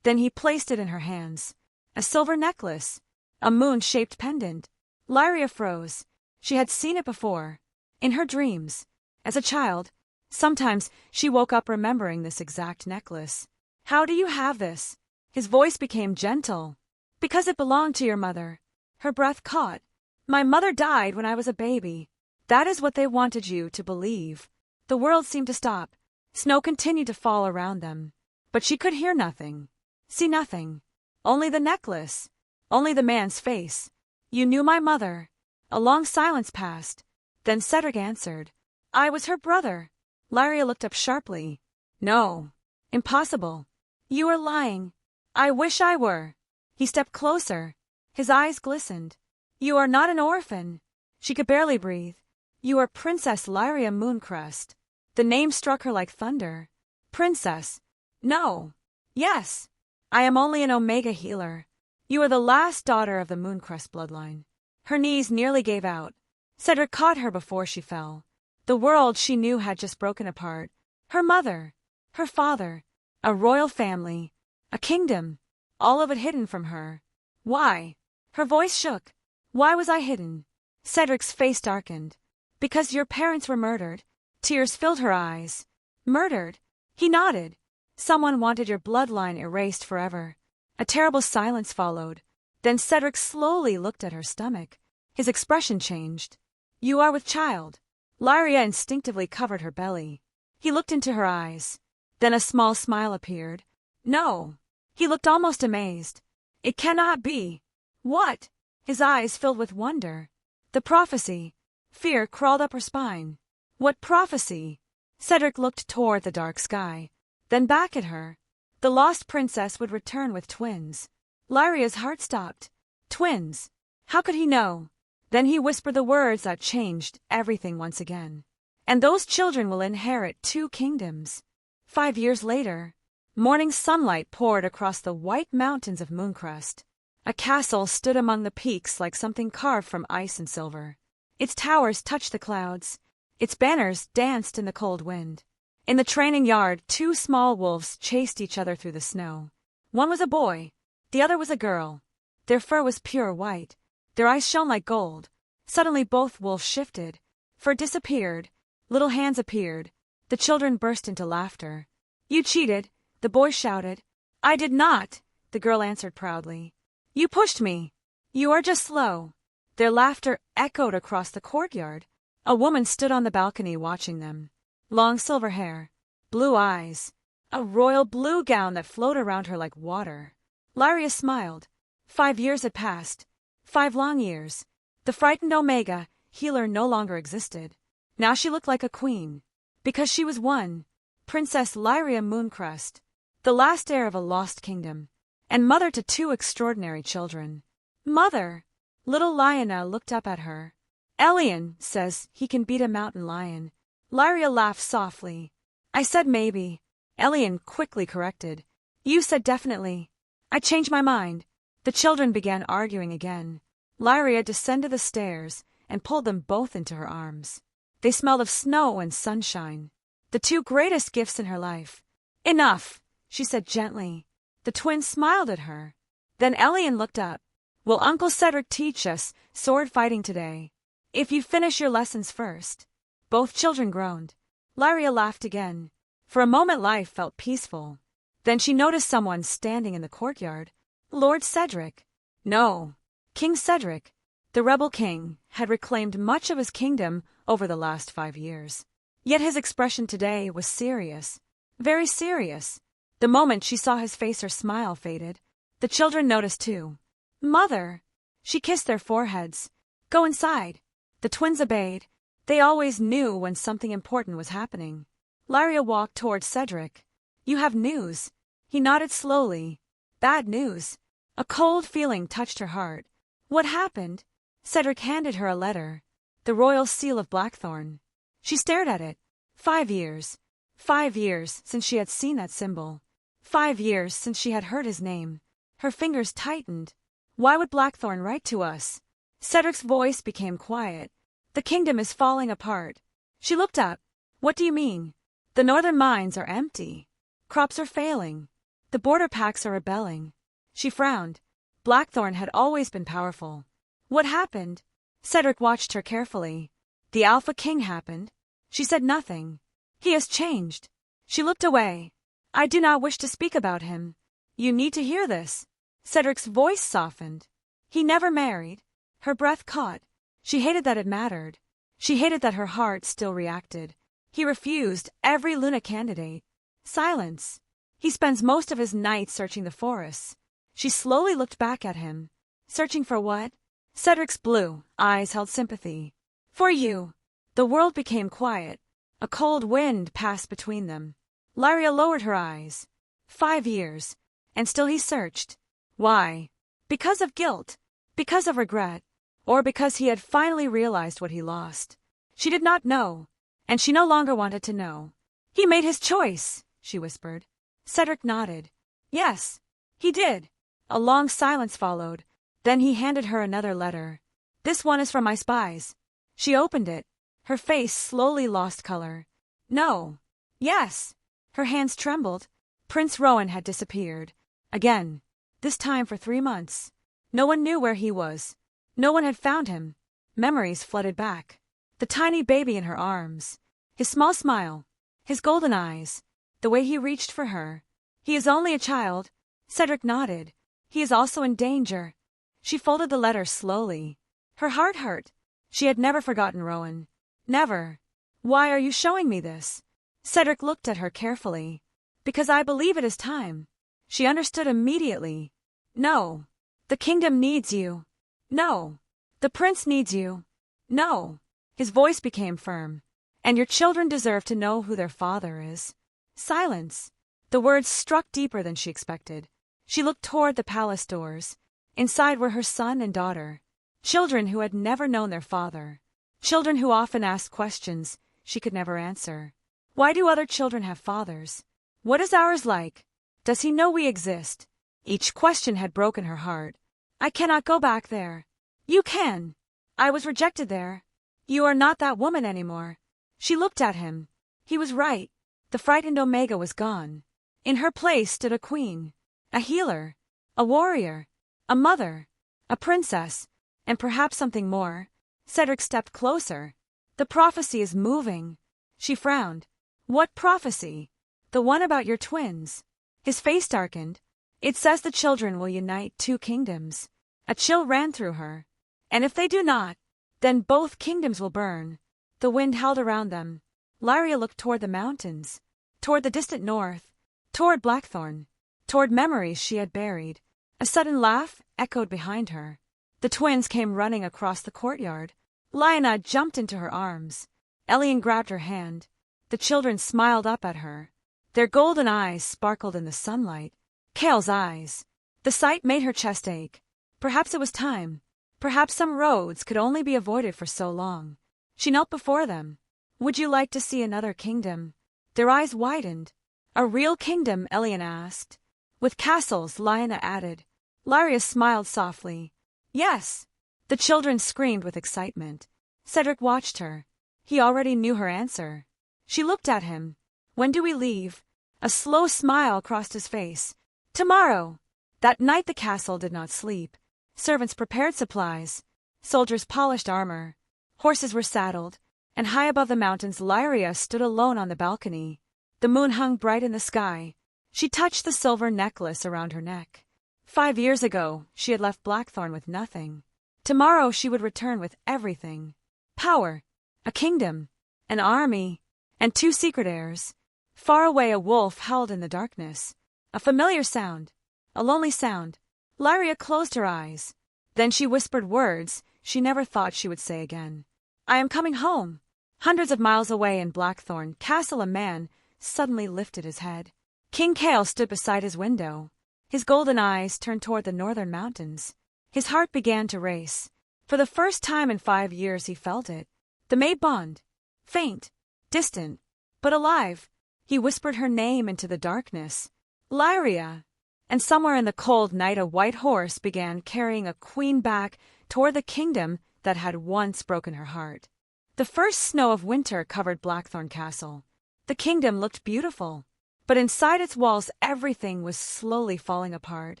Then he placed it in her hands. A silver necklace. A moon-shaped pendant. Lyria froze. She had seen it before. In her dreams. As a child. Sometimes she woke up remembering this exact necklace. How do you have this? His voice became gentle. Because it belonged to your mother. Her breath caught. My mother died when I was a baby. That is what they wanted you to believe. The world seemed to stop. Snow continued to fall around them. But she could hear nothing. See nothing. Only the necklace. Only the man's face. You knew my mother. A long silence passed. Then Cedric answered. I was her brother. Lyria looked up sharply. No. Impossible. You are lying. I wish I were. He stepped closer. His eyes glistened. You are not an orphan. She could barely breathe. You are Princess Lyria Mooncrest. The name struck her like thunder. Princess. No. Yes. I am only an Omega healer. You are the last daughter of the Mooncrest bloodline. Her knees nearly gave out. Cedric caught her before she fell. The world she knew had just broken apart. Her mother. Her father. A royal family. A kingdom. All of it hidden from her. Why? Her voice shook. Why was I hidden? Cedric's face darkened. Because your parents were murdered. Tears filled her eyes. Murdered? He nodded. Someone wanted your bloodline erased forever. A terrible silence followed. Then Cedric slowly looked at her stomach. His expression changed. You are with child. Lyria instinctively covered her belly. He looked into her eyes. Then a small smile appeared. No. He looked almost amazed. It cannot be. What? His eyes filled with wonder. The prophecy. Fear crawled up her spine. What prophecy? Cedric looked toward the dark sky, then back at her. The lost princess would return with twins. Lyria's heart stopped. Twins. How could he know? Then he whispered the words that changed everything once again. And those children will inherit 2 kingdoms. 5 years later, morning sunlight poured across the white mountains of Mooncrest. A castle stood among the peaks like something carved from ice and silver. Its towers touched the clouds. Its banners danced in the cold wind. In the training yard, 2 small wolves chased each other through the snow. One was a boy, the other was a girl. Their fur was pure white. Their eyes shone like gold. Suddenly both wolves shifted. Fur disappeared. Little hands appeared. The children burst into laughter. You cheated, the boy shouted. I did not, the girl answered proudly. You pushed me. You are just slow. Their laughter echoed across the courtyard. A woman stood on the balcony watching them. Long silver hair, blue eyes, a royal blue gown that flowed around her like water. Lyria smiled. 5 years had passed. 5 long years. The frightened Omega healer no longer existed. Now she looked like a queen. Because she was one. Princess Lyria Mooncrest, the last heir of a lost kingdom, and mother to 2 extraordinary children. Mother! Little Lionel looked up at her. Elian says he can beat a mountain lion. Lyria laughed softly. I said maybe. Elian quickly corrected. You said definitely. I changed my mind. The children began arguing again. Lyria descended the stairs and pulled them both into her arms. They smelled of snow and sunshine. The 2 greatest gifts in her life. Enough, she said gently. The twins smiled at her. Then Elian looked up. Will Uncle Cedric teach us sword fighting today? If you finish your lessons first. Both children groaned. Lyria laughed again. For a moment life felt peaceful. Then she noticed someone standing in the courtyard. Lord Cedric. No. King Cedric, the rebel king, had reclaimed much of his kingdom over the last 5 years. Yet his expression today was serious. Very serious. The moment she saw his face her smile faded. The children noticed too. Mother! She kissed their foreheads. Go inside. The twins obeyed. They always knew when something important was happening. Lyria walked toward Cedric. You have news. He nodded slowly. Bad news. A cold feeling touched her heart. What happened? Cedric handed her a letter. The royal seal of Blackthorn. She stared at it. 5 years. 5 years since she had seen that symbol. 5 years since she had heard his name. Her fingers tightened. Why would Blackthorn write to us? Cedric's voice became quiet. The kingdom is falling apart. She looked up. What do you mean? The northern mines are empty. Crops are failing. The border packs are rebelling. She frowned. Blackthorn had always been powerful. What happened? Cedric watched her carefully. The Alpha King happened. She said nothing. He has changed. She looked away. I do not wish to speak about him. You need to hear this. Cedric's voice softened. He never married. Her breath caught. She hated that it mattered. She hated that her heart still reacted. He refused every Luna candidate. Silence. He spends most of his nights searching the forests. She slowly looked back at him. Searching for what? Cedric's blue eyes held sympathy. For you. The world became quiet. A cold wind passed between them. Lyria lowered her eyes. 5 years. And still he searched. Why? Because of guilt. Because of regret. Or because he had finally realized what he lost. She did not know. And she no longer wanted to know. He made his choice, she whispered. Cedric nodded. Yes, he did. A long silence followed. Then he handed her another letter. This one is from my spies. She opened it. Her face slowly lost color. No. Yes. Her hands trembled. Prince Rowan had disappeared. Again. This time for 3 months. No one knew where he was. No one had found him. Memories flooded back. The tiny baby in her arms. His small smile. His golden eyes. The way he reached for her. He is only a child. Cedric nodded. He is also in danger. She folded the letter slowly. Her heart hurt. She had never forgotten Rowan. Never. Why are you showing me this? Cedric looked at her carefully. Because I believe it is time. She understood immediately. No. The kingdom needs you. No. The prince needs you. No. His voice became firm. And your children deserve to know who their father is. Silence. The words struck deeper than she expected. She looked toward the palace doors. Inside were her son and daughter. Children who had never known their father. Children who often asked questions she could never answer. Why do other children have fathers? What is ours like? Does he know we exist? Each question had broken her heart. I cannot go back there. You can. I was rejected there. You are not that woman anymore. She looked at him. He was right. The frightened Omega was gone. In her place stood a queen, a healer, a warrior, a mother, a princess, and perhaps something more. Cedric stepped closer. The prophecy is moving. She frowned. What prophecy? The one about your twins. His face darkened. It says the children will unite two kingdoms. A chill ran through her. And if they do not, then both kingdoms will burn. The wind howled around them. Lyria looked toward the mountains, toward the distant north, toward Blackthorn, toward memories she had buried. A sudden laugh echoed behind her. The twins came running across the courtyard. Lyanna jumped into her arms. Elian grabbed her hand. The children smiled up at her. Their golden eyes sparkled in the sunlight. Kael's eyes. The sight made her chest ache. Perhaps it was time. Perhaps some roads could only be avoided for so long. She knelt before them. Would you like to see another kingdom? Their eyes widened. A real kingdom, Elian asked. With castles, Lyanna added. Lyria smiled softly. Yes. The children screamed with excitement. Cedric watched her. He already knew her answer. She looked at him. When do we leave? A slow smile crossed his face. Tomorrow. That night the castle did not sleep. Servants prepared supplies. Soldiers polished armor. Horses were saddled. And high above the mountains Lyria stood alone on the balcony. The moon hung bright in the sky. She touched the silver necklace around her neck. 5 years ago, she had left Blackthorn with nothing. Tomorrow she would return with everything. Power, a kingdom, an army, and 2 secret heirs. Far away a wolf howled in the darkness. A familiar sound, a lonely sound. Lyria closed her eyes. Then she whispered words she never thought she would say again. I am coming home. Hundreds of miles away in Blackthorn Castle a man suddenly lifted his head. King Kael stood beside his window. His golden eyes turned toward the northern mountains. His heart began to race. For the first time in 5 years he felt it. The maid bond. Faint, distant, but alive. He whispered her name into the darkness. Lyria. And somewhere in the cold night a white horse began carrying a queen back toward the kingdom that had once broken her heart. The first snow of winter covered Blackthorn Castle. The kingdom looked beautiful. But inside its walls everything was slowly falling apart.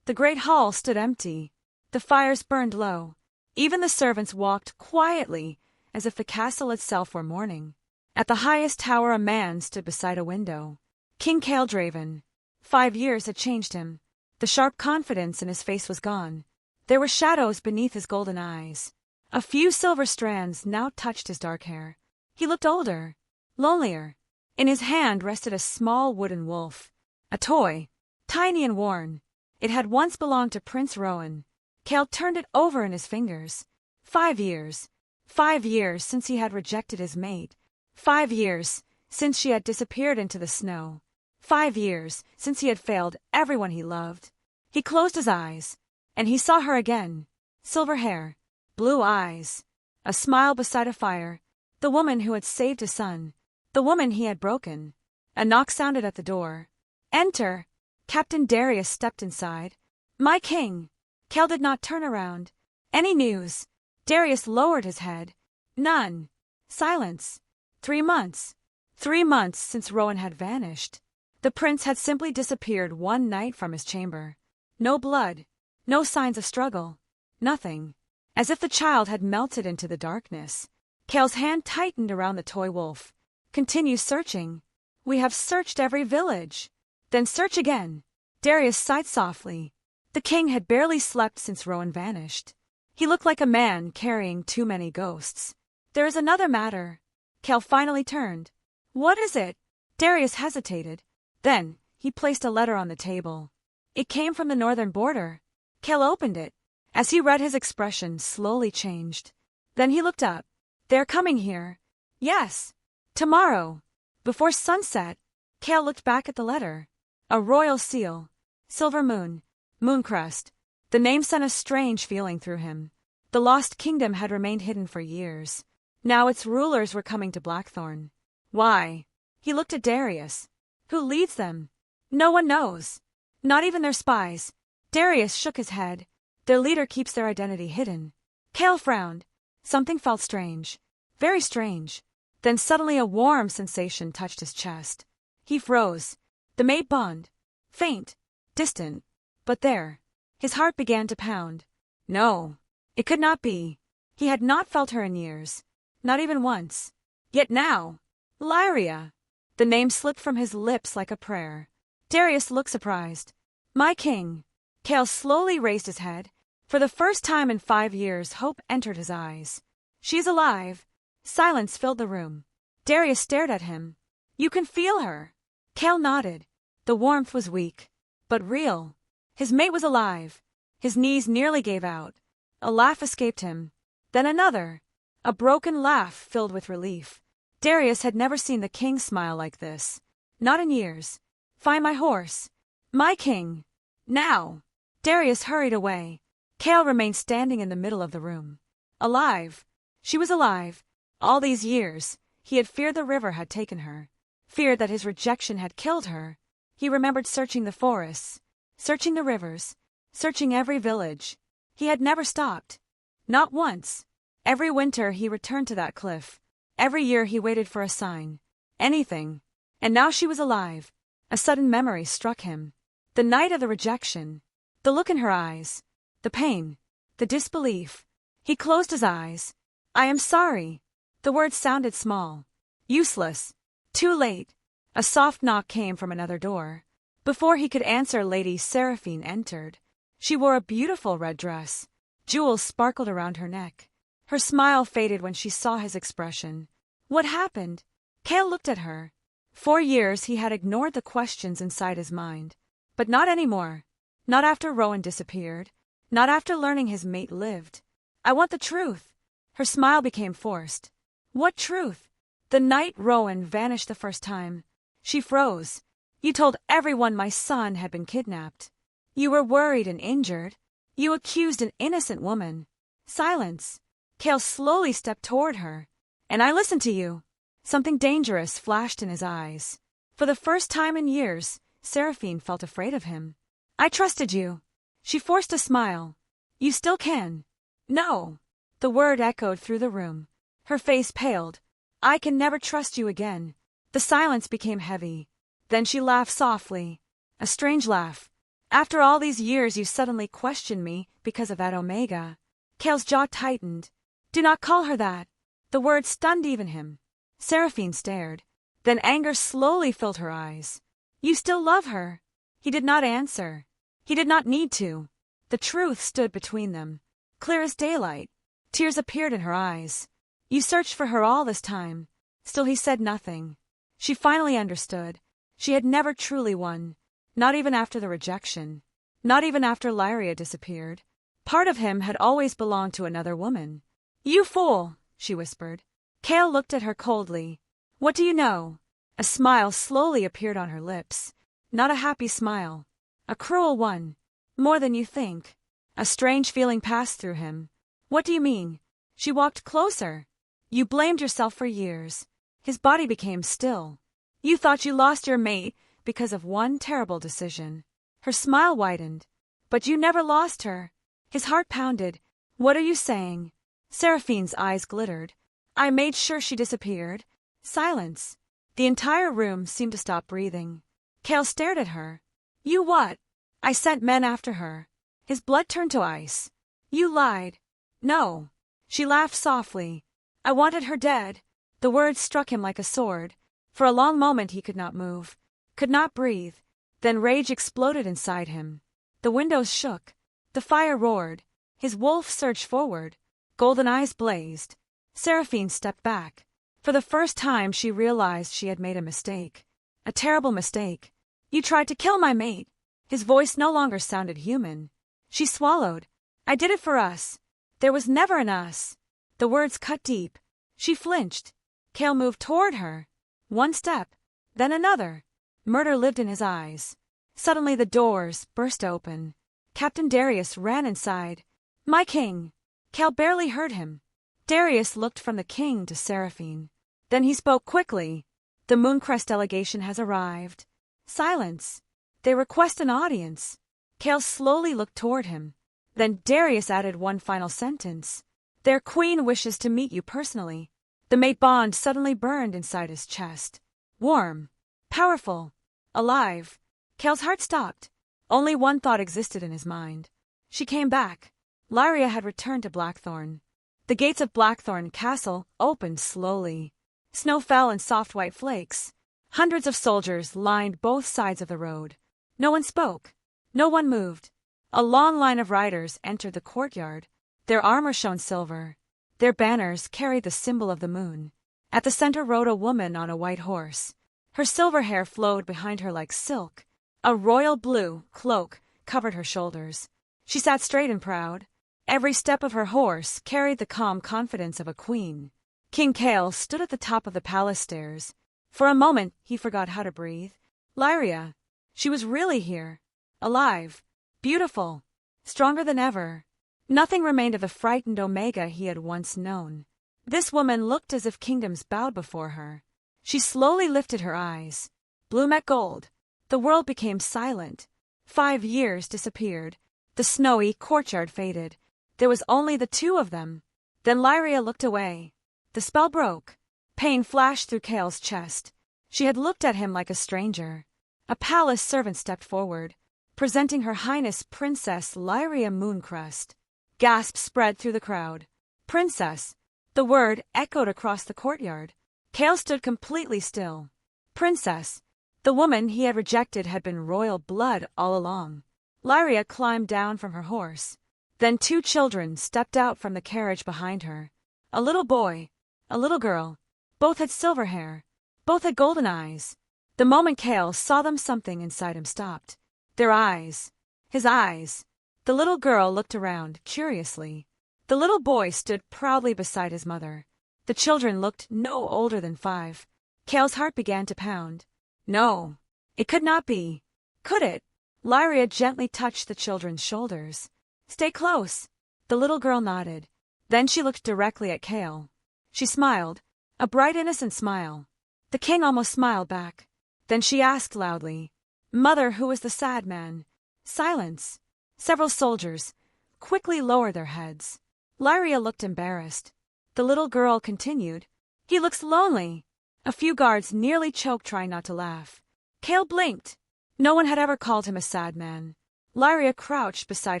The great hall stood empty. The fires burned low. Even the servants walked quietly, as if the castle itself were mourning. At the highest tower a man stood beside a window. King Kael Draven. 5 years had changed him. The sharp confidence in his face was gone. There were shadows beneath his golden eyes. A few silver strands now touched his dark hair. He looked older, lonelier. In his hand rested a small wooden wolf. A toy, tiny and worn. It had once belonged to Prince Rowan. Kael turned it over in his fingers. 5 years. 5 years since he had rejected his mate. 5 years since she had disappeared into the snow. 5 years since he had failed everyone he loved. He closed his eyes, and he saw her again. Silver hair, blue eyes, a smile beside a fire. The woman who had saved his son. The woman he had broken. A knock sounded at the door. Enter. Captain Darius stepped inside. My king. Kael did not turn around. Any news? Darius lowered his head. None. Silence. 3 months. 3 months since Rowan had vanished. The prince had simply disappeared one night from his chamber. No blood. No signs of struggle. Nothing. As if the child had melted into the darkness. Kael's hand tightened around the toy wolf. Continue searching. We have searched every village. Then search again. Darius sighed softly. The king had barely slept since Rowan vanished. He looked like a man carrying too many ghosts. There is another matter. Kael finally turned. What is it? Darius hesitated. Then, he placed a letter on the table. It came from the northern border. Kael opened it. As he read, his expression slowly changed. Then he looked up. They're coming here. Yes. Tomorrow. Before sunset. Kael looked back at the letter. A royal seal. Silver moon. Mooncrest. The name sent a strange feeling through him. The lost kingdom had remained hidden for years. Now its rulers were coming to Blackthorn. Why? He looked at Darius. Who leads them? No one knows. Not even their spies. Darius shook his head. Their leader keeps their identity hidden. Kael frowned. Something felt strange. Very strange. Then suddenly a warm sensation touched his chest. He froze. The mate bond. Faint. Distant. But there. His heart began to pound. No. It could not be. He had not felt her in years. Not even once. Yet now. Lyria. The name slipped from his lips like a prayer. Darius looked surprised. My king. Kael slowly raised his head. For the first time in 5 years, hope entered his eyes. She's alive. Silence filled the room. Darius stared at him. You can feel her. Kael nodded. The warmth was weak, but real. His mate was alive. His knees nearly gave out. A laugh escaped him. Then another. A broken laugh filled with relief. Darius had never seen the king smile like this. Not in years. Find my horse. My king. Now. Darius hurried away. Kael remained standing in the middle of the room. Alive. She was alive. All these years, he had feared the river had taken her. Feared that his rejection had killed her. He remembered searching the forests, searching the rivers, searching every village. He had never stopped. Not once. Every winter he returned to that cliff. Every year he waited for a sign. Anything. And now she was alive. A sudden memory struck him. The night of the rejection. The look in her eyes. The pain. The disbelief. He closed his eyes. I am sorry. The words sounded small. Useless. Too late. A soft knock came from another door. Before he could answer, Lady Seraphine entered. She wore a beautiful red dress. Jewels sparkled around her neck. Her smile faded when she saw his expression. What happened? Kael looked at her. 4 years he had ignored the questions inside his mind. But not anymore. Not after Rowan disappeared. Not after learning his mate lived. I want the truth. Her smile became forced. What truth? The night Rowan vanished the first time. She froze. You told everyone my son had been kidnapped. You were worried and injured. You accused an innocent woman. Silence. Kael slowly stepped toward her. And I listened to you. Something dangerous flashed in his eyes. For the first time in years, Seraphine felt afraid of him. I trusted you. She forced a smile. You still can. No. The word echoed through the room. Her face paled. I can never trust you again. The silence became heavy. Then she laughed softly. A strange laugh. After all these years you suddenly questioned me because of that Omega. Kael's jaw tightened. Do not call her that. The word stunned even him. Seraphine stared. Then anger slowly filled her eyes. You still love her. He did not answer. He did not need to. The truth stood between them. Clear as daylight. Tears appeared in her eyes. You searched for her all this time. Still he said nothing. She finally understood. She had never truly won. Not even after the rejection. Not even after Lyria disappeared. Part of him had always belonged to another woman. You fool, she whispered. Kael looked at her coldly. What do you know? A smile slowly appeared on her lips. Not a happy smile. A cruel one. More than you think. A strange feeling passed through him. What do you mean? She walked closer. You blamed yourself for years. His body became still. You thought you lost your mate because of one terrible decision. Her smile widened. But you never lost her. His heart pounded. What are you saying? Seraphine's eyes glittered. I made sure she disappeared. Silence. The entire room seemed to stop breathing. Kael stared at her. You what? I sent men after her. His blood turned to ice. You lied. No. She laughed softly. I wanted her dead. The words struck him like a sword. For a long moment he could not move, could not breathe. Then rage exploded inside him. The windows shook. The fire roared. His wolf surged forward. Golden eyes blazed. Seraphine stepped back. For the first time she realized she had made a mistake. A terrible mistake. You tried to kill my mate. His voice no longer sounded human. She swallowed. I did it for us. There was never an us. The words cut deep. She flinched. Kael moved toward her. One step, then another. Murder lived in his eyes. Suddenly the doors burst open. Captain Darius ran inside. My king! Kael barely heard him. Darius looked from the king to Seraphine. Then he spoke quickly. The Mooncrest delegation has arrived. Silence. They request an audience. Kael slowly looked toward him. Then Darius added one final sentence. Their queen wishes to meet you personally. The mate bond suddenly burned inside his chest. Warm. Powerful. Alive. Kael's heart stopped. Only one thought existed in his mind. She came back. Lyria had returned to Blackthorn. The gates of Blackthorn Castle opened slowly. Snow fell in soft white flakes. Hundreds of soldiers lined both sides of the road. No one spoke. No one moved. A long line of riders entered the courtyard. Their armor shone silver. Their banners carried the symbol of the moon. At the center rode a woman on a white horse. Her silver hair flowed behind her like silk. A royal blue cloak covered her shoulders. She sat straight and proud. Every step of her horse carried the calm confidence of a queen. King Kael stood at the top of the palace stairs. For a moment, he forgot how to breathe. Lyria. She was really here. Alive. Beautiful. Stronger than ever. Nothing remained of the frightened Omega he had once known. This woman looked as if kingdoms bowed before her. She slowly lifted her eyes. Blue met gold. The world became silent. 5 years disappeared. The snowy courtyard faded. There was only the two of them. Then Lyria looked away. The spell broke. Pain flashed through Kael's chest. She had looked at him like a stranger. A palace servant stepped forward, presenting Her Highness Princess Lyria Mooncrest. Gasps spread through the crowd. Princess! The word echoed across the courtyard. Kael stood completely still. Princess! The woman he had rejected had been royal blood all along. Lyria climbed down from her horse. Then 2 children stepped out from the carriage behind her. A little boy, a little girl. Both had silver hair. Both had golden eyes. The moment Kael saw them, something inside him stopped. Their eyes. His eyes. The little girl looked around, curiously. The little boy stood proudly beside his mother. The children looked no older than 5. Kael's heart began to pound. No. It could not be. Could it? Lyria gently touched the children's shoulders. Stay close. The little girl nodded. Then she looked directly at Kael. She smiled. A bright, innocent smile. The king almost smiled back. Then she asked loudly, Mother, who is the sad man? Silence. Several soldiers quickly lowered their heads. Lyria looked embarrassed. The little girl continued, He looks lonely. A few guards nearly choked, trying not to laugh. Kael blinked. No one had ever called him a sad man. Lyria crouched beside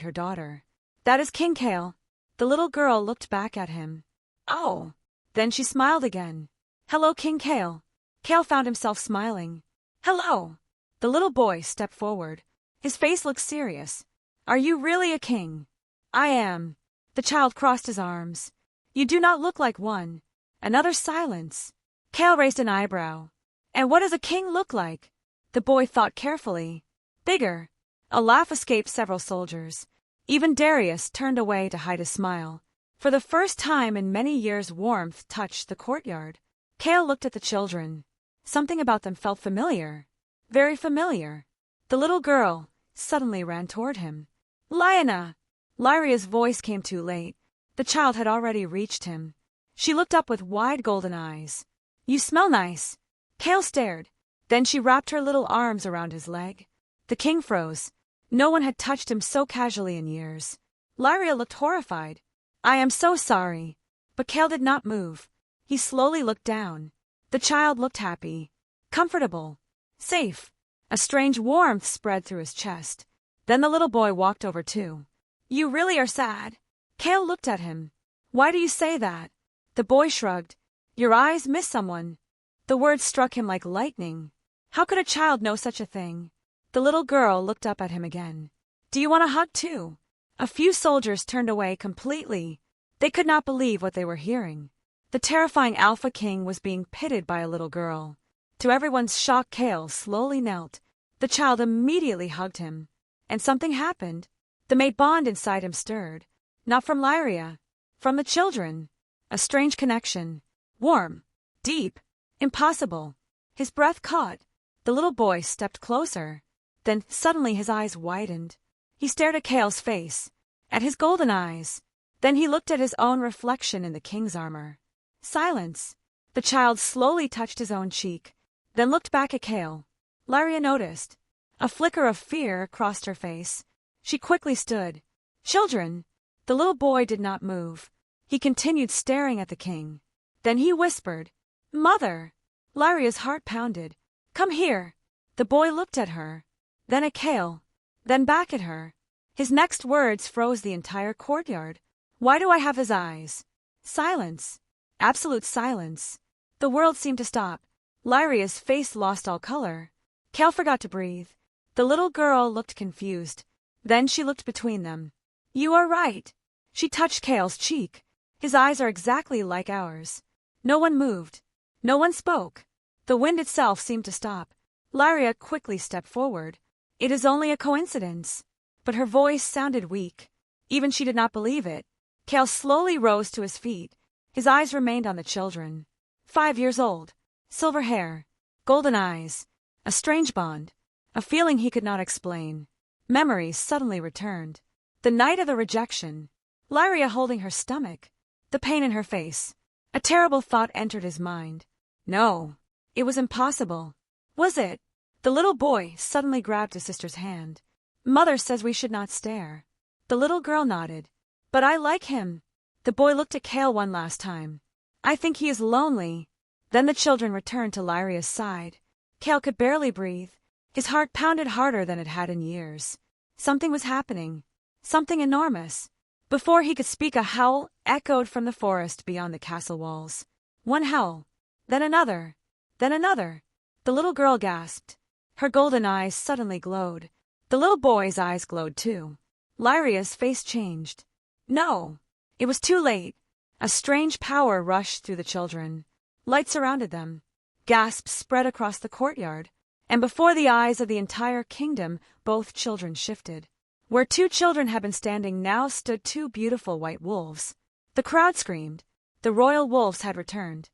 her daughter. That is King Kael. The little girl looked back at him. Oh. Then she smiled again. Hello, King Kael. Kael found himself smiling. Hello. The little boy stepped forward. His face looked serious. Are you really a king? I am. The child crossed his arms. You do not look like one. Another silence. Kael raised an eyebrow. And what does a king look like? The boy thought carefully. Bigger. A laugh escaped several soldiers. Even Darius turned away to hide a smile. For the first time in many years, warmth touched the courtyard. Kael looked at the children. Something about them felt familiar. Very familiar. The little girl suddenly ran toward him. Lyanna! Lyria's voice came too late. The child had already reached him. She looked up with wide golden eyes. You smell nice. Kael stared. Then she wrapped her little arms around his leg. The king froze. No one had touched him so casually in years. Lyria looked horrified. I am so sorry. But Kael did not move. He slowly looked down. The child looked happy. Comfortable. Safe. A strange warmth spread through his chest. Then the little boy walked over too. You really are sad. Kael looked at him. Why do you say that? The boy shrugged. Your eyes miss someone. The words struck him like lightning. How could a child know such a thing? The little girl looked up at him again. Do you want a hug too? A few soldiers turned away completely. They could not believe what they were hearing. The terrifying Alpha King was being pitted by a little girl. To everyone's shock, Kael slowly knelt. The child immediately hugged him. And something happened. The mate bond inside him stirred. Not from Lyria. From the children. A strange connection. Warm. Deep. Impossible. His breath caught. The little boy stepped closer. Then suddenly his eyes widened. He stared at Kael's face. At his golden eyes. Then he looked at his own reflection in the king's armor. Silence. The child slowly touched his own cheek. Then looked back at Kael. Lyria noticed. A flicker of fear crossed her face. She quickly stood. Children! The little boy did not move. He continued staring at the king. Then he whispered, Mother! Lyria's heart pounded. Come here. The boy looked at her. Then at Kael. Then back at her. His next words froze the entire courtyard. Why do I have his eyes? Silence. Absolute silence. The world seemed to stop. Lyria's face lost all color. Kael forgot to breathe. The little girl looked confused. Then she looked between them. You are right. She touched Kael's cheek. His eyes are exactly like ours. No one moved. No one spoke. The wind itself seemed to stop. Lyria quickly stepped forward. It is only a coincidence. But her voice sounded weak. Even she did not believe it. Kael slowly rose to his feet. His eyes remained on the children. 5 years old. Silver hair. Golden eyes. A strange bond. A feeling he could not explain. Memories suddenly returned. The night of the rejection. Lyria holding her stomach. The pain in her face. A terrible thought entered his mind. No. It was impossible. Was it? The little boy suddenly grabbed his sister's hand. Mother says we should not stare. The little girl nodded. But I like him. The boy looked at Kael one last time. I think he is lonely. Then the children returned to Lyria's side. Kael could barely breathe. His heart pounded harder than it had in years. Something was happening. Something enormous. Before he could speak, a howl echoed from the forest beyond the castle walls. One howl. Then another. Then another. The little girl gasped. Her golden eyes suddenly glowed. The little boy's eyes glowed too. Lyria's face changed. No. It was too late. A strange power rushed through the children. Light surrounded them. Gasps spread across the courtyard. And before the eyes of the entire kingdom, both children shifted. Where 2 children had been standing now stood 2 beautiful white wolves. The crowd screamed. The royal wolves had returned.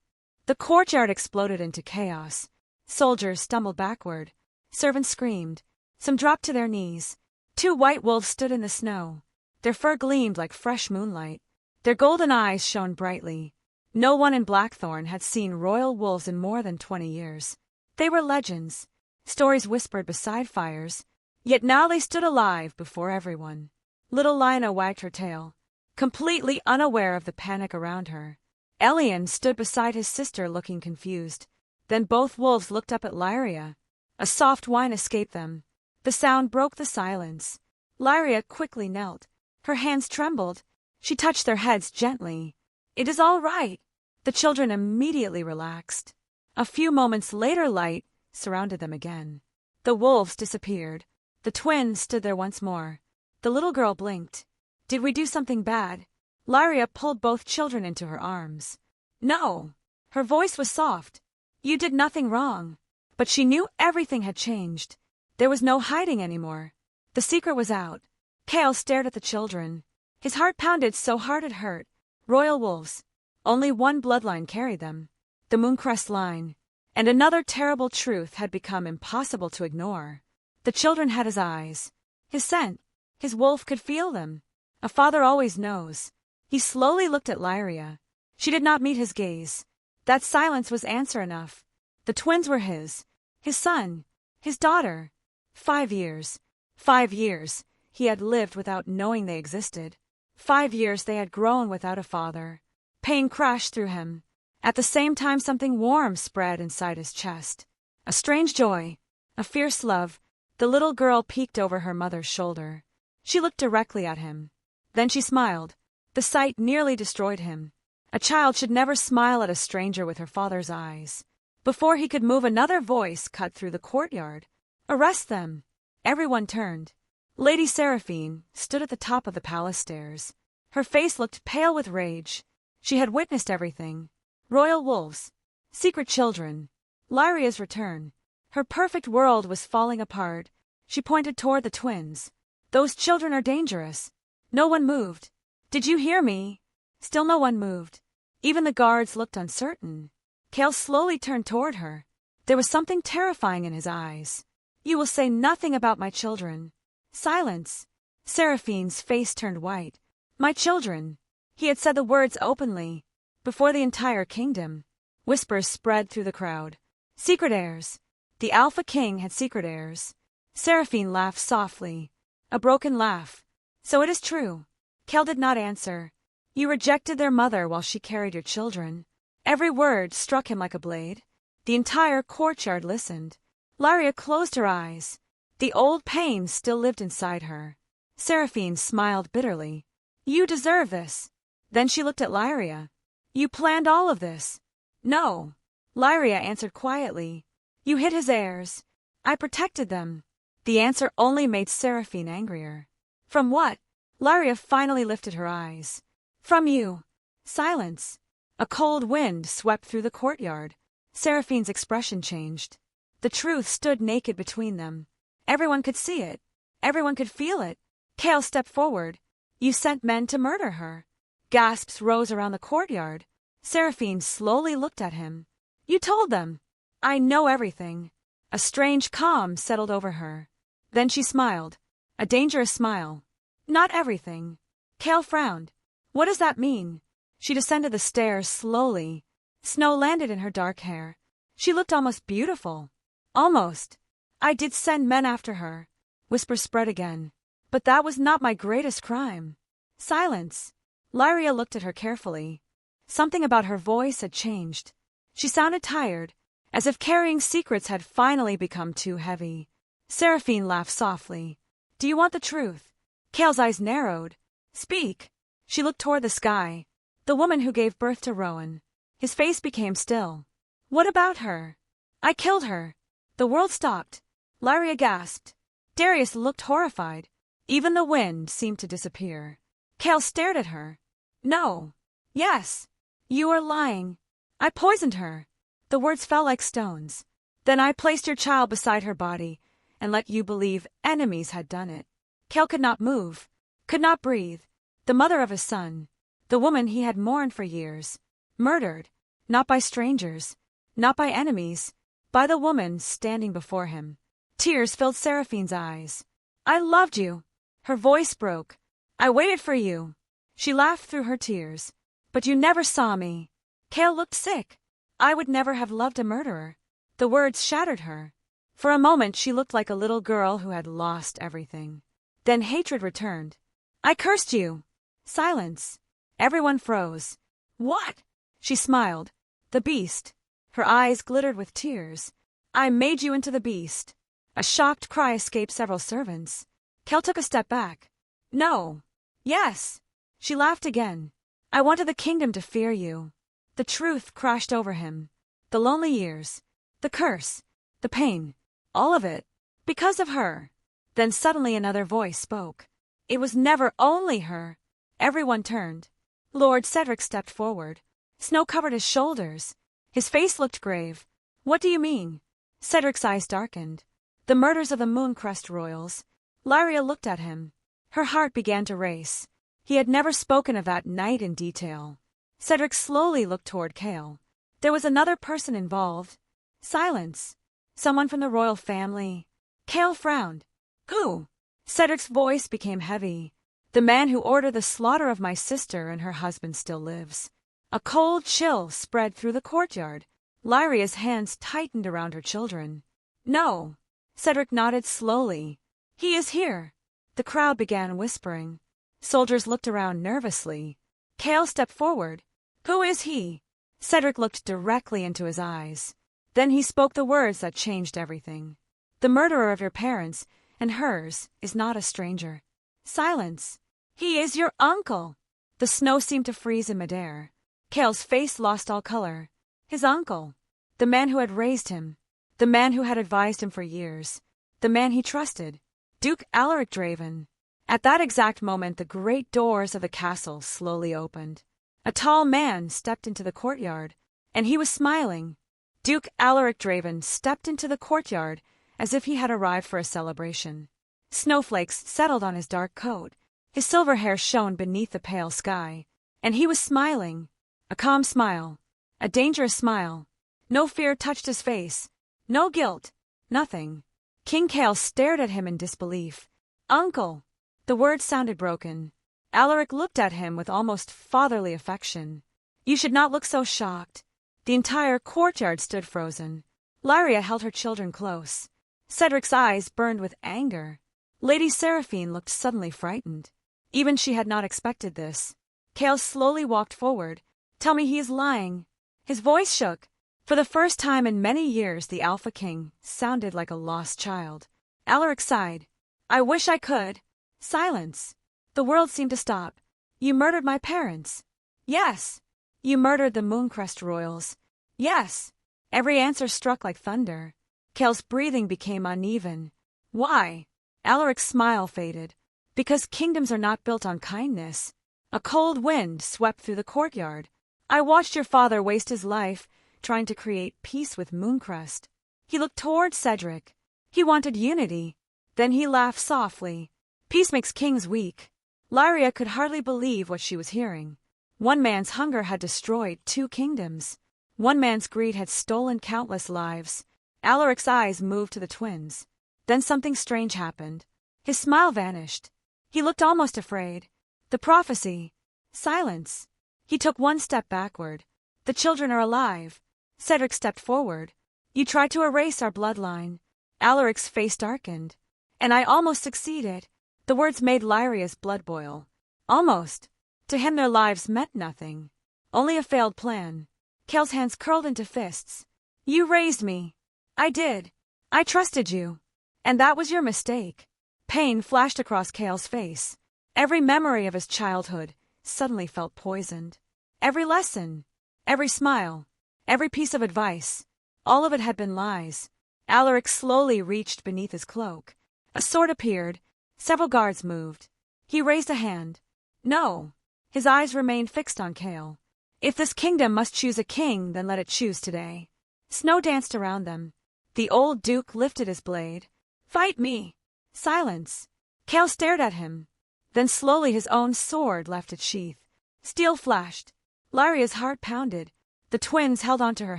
The courtyard exploded into chaos. Soldiers stumbled backward. Servants screamed. Some dropped to their knees. 2 white wolves stood in the snow. Their fur gleamed like fresh moonlight. Their golden eyes shone brightly. No one in Blackthorn had seen royal wolves in more than 20 years. They were legends. Stories whispered beside fires. Yet now they stood alive before everyone. Little Lina wagged her tail, completely unaware of the panic around her. Elian stood beside his sister looking confused. Then both wolves looked up at Lyria. A soft whine escaped them. The sound broke the silence. Lyria quickly knelt. Her hands trembled. She touched their heads gently. It is all right. The children immediately relaxed. A few moments later, light surrounded them again. The wolves disappeared. The twins stood there once more. The little girl blinked. Did we do something bad? Lyria pulled both children into her arms. No. Her voice was soft. You did nothing wrong. But she knew everything had changed. There was no hiding anymore. The secret was out. Kael stared at the children. His heart pounded so hard it hurt. Royal wolves. Only one bloodline carried them. The Mooncrest line. And another terrible truth had become impossible to ignore. The children had his eyes. His scent. His wolf could feel them. A father always knows. He slowly looked at Lyria. She did not meet his gaze. That silence was answer enough. The twins were his. His son. His daughter. 5 years. 5 years. He had lived without knowing they existed. 5 years they had grown without a father. Pain crashed through him. At the same time something warm spread inside his chest. A strange joy. A fierce love. The little girl peeked over her mother's shoulder. She looked directly at him. Then she smiled. The sight nearly destroyed him. A child should never smile at a stranger with her father's eyes. Before he could move, another voice cut through the courtyard. Arrest them! Everyone turned. Lady Seraphine stood at the top of the palace stairs. Her face looked pale with rage. She had witnessed everything. Royal wolves. Secret children. Lyria's return. Her perfect world was falling apart. She pointed toward the twins. Those children are dangerous. No one moved. Did you hear me? Still no one moved. Even the guards looked uncertain. Kael slowly turned toward her. There was something terrifying in his eyes. You will say nothing about my children. Silence. Seraphine's face turned white. My children. He had said the words openly. Before the entire kingdom. Whispers spread through the crowd. Secret heirs. The Alpha King had secret heirs. Seraphine laughed softly. A broken laugh. So it is true. Kael did not answer. You rejected their mother while she carried your children. Every word struck him like a blade. The entire courtyard listened. Lyria closed her eyes. The old pain still lived inside her. Seraphine smiled bitterly. You deserve this. Then she looked at Lyria. You planned all of this. No. Lyria answered quietly. You hid his heirs. I protected them. The answer only made Seraphine angrier. From what? Lyria finally lifted her eyes. From you. Silence. A cold wind swept through the courtyard. Seraphine's expression changed. The truth stood naked between them. Everyone could see it. Everyone could feel it. Kael stepped forward. You sent men to murder her. Gasps rose around the courtyard. Seraphine slowly looked at him. You told them. I know everything. A strange calm settled over her. Then she smiled. A dangerous smile. Not everything. Kael frowned. What does that mean? She descended the stairs slowly. Snow landed in her dark hair. She looked almost beautiful. Almost. I did send men after her. Whispers spread again. But that was not my greatest crime. Silence. Lyria looked at her carefully. Something about her voice had changed. She sounded tired, as if carrying secrets had finally become too heavy. Seraphine laughed softly. Do you want the truth? Kael's eyes narrowed. Speak. She looked toward the sky. The woman who gave birth to Rowan. His face became still. What about her? I killed her. The world stopped. Lyria gasped. Darius looked horrified. Even the wind seemed to disappear. Kael stared at her. No. Yes. You are lying. I poisoned her. The words fell like stones. Then I placed your child beside her body and let you believe enemies had done it. Kael could not move, could not breathe. The mother of his son, the woman he had mourned for years, murdered, not by strangers, not by enemies, by the woman standing before him. Tears filled Seraphine's eyes. I loved you. Her voice broke. I waited for you. She laughed through her tears. But you never saw me. Kael looked sick. I would never have loved a murderer. The words shattered her. For a moment she looked like a little girl who had lost everything. Then hatred returned. I cursed you. Silence. Everyone froze. What? She smiled. The beast. Her eyes glittered with tears. I made you into the beast. A shocked cry escaped several servants. Kael took a step back. No. Yes. She laughed again. I wanted the kingdom to fear you. The truth crashed over him. The lonely years. The curse. The pain. All of it. Because of her. Then suddenly another voice spoke. It was never only her. Everyone turned. Lord Cedric stepped forward. Snow covered his shoulders. His face looked grave. What do you mean? Cedric's eyes darkened. The murders of the Mooncrest royals. Lyria looked at him. Her heart began to race. He had never spoken of that night in detail. Cedric slowly looked toward Kael. There was another person involved. Silence. Someone from the royal family. Kael frowned. Who? Cedric's voice became heavy. The man who ordered the slaughter of my sister and her husband still lives. A cold chill spread through the courtyard. Lyria's hands tightened around her children. No. Cedric nodded slowly. He is here. The crowd began whispering. Soldiers looked around nervously. Kael stepped forward. Who is he? Cedric looked directly into his eyes. Then he spoke the words that changed everything. The murderer of your parents and hers is not a stranger. Silence. He is your uncle. The snow seemed to freeze in midair. Kael's face lost all color. His uncle. The man who had raised him. The man who had advised him for years. The man he trusted. Duke Lyria Draven. At that exact moment the great doors of the castle slowly opened. A tall man stepped into the courtyard. And he was smiling. Duke Alaric Draven stepped into the courtyard as if he had arrived for a celebration. Snowflakes settled on his dark coat. His silver hair shone beneath the pale sky. And he was smiling. A calm smile. A dangerous smile. No fear touched his face. No guilt. Nothing. King Kael stared at him in disbelief. "Uncle!" The words sounded broken. Alaric looked at him with almost fatherly affection. "You should not look so shocked." The entire courtyard stood frozen. Lyria held her children close. Cedric's eyes burned with anger. Lady Seraphine looked suddenly frightened. Even she had not expected this. Kael slowly walked forward. "Tell me he is lying." His voice shook. For the first time in many years, the Alpha King sounded like a lost child. Alaric sighed. "I wish I could." Silence. The world seemed to stop. "You murdered my parents." "Yes." "You murdered the Mooncrest royals." "Yes." Every answer struck like thunder. Kael's breathing became uneven. "Why?" Alaric's smile faded. "Because kingdoms are not built on kindness." A cold wind swept through the courtyard. "I watched your father waste his life trying to create peace with Mooncrest." He looked toward Cedric. He wanted unity. Then he laughed softly. "Peace makes kings weak." Lyria could hardly believe what she was hearing. One man's hunger had destroyed 2 kingdoms. One man's greed had stolen countless lives. Alaric's eyes moved to the twins. Then something strange happened. His smile vanished. He looked almost afraid. The prophecy. Silence. He took one step backward. "The children are alive." Cedric stepped forward. "You tried to erase our bloodline." Alaric's face darkened. "And I almost succeeded." The words made Lyria's blood boil. Almost. To him their lives meant nothing. Only a failed plan. Kael's hands curled into fists. "You raised me." "I did. I trusted you." "And that was your mistake." Pain flashed across Kael's face. Every memory of his childhood suddenly felt poisoned. Every lesson, every smile, every piece of advice, all of it had been lies. Alaric slowly reached beneath his cloak. A sword appeared. Several guards moved. He raised a hand. "No." His eyes remained fixed on Kael. "If this kingdom must choose a king, then let it choose today." Snow danced around them. The old duke lifted his blade. "Fight me." Silence. Kael stared at him. Then slowly his own sword left its sheath. Steel flashed. Lyria's heart pounded. The twins held onto her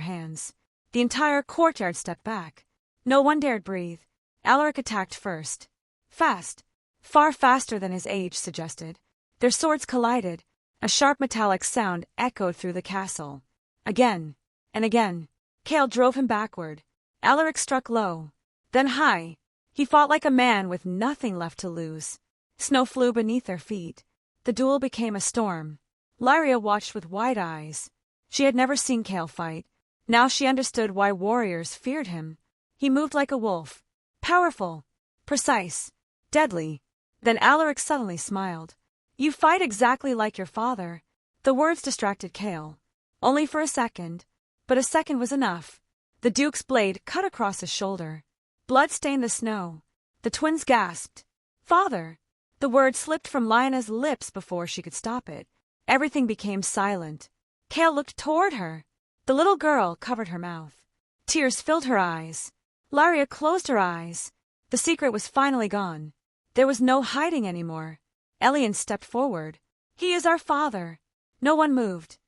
hands. The entire courtyard stepped back. No one dared breathe. Alaric attacked first. Fast. Far faster than his age suggested. Their swords collided. A sharp metallic sound echoed through the castle. Again. And again. Kael drove him backward. Alaric struck low. Then high. He fought like a man with nothing left to lose. Snow flew beneath their feet. The duel became a storm. Lyria watched with wide eyes. She had never seen Kael fight. Now she understood why warriors feared him. He moved like a wolf. Powerful. Precise. Deadly. Then Alaric suddenly smiled. "You fight exactly like your father." The words distracted Kael. Only for a second. But a second was enough. The duke's blade cut across his shoulder. Blood stained the snow. The twins gasped. "Father!" The word slipped from Lyanna's lips before she could stop it. Everything became silent. Kael looked toward her. The little girl covered her mouth. Tears filled her eyes. Lyria closed her eyes. The secret was finally gone. There was no hiding anymore. Elian stepped forward. "He is our father." No one moved.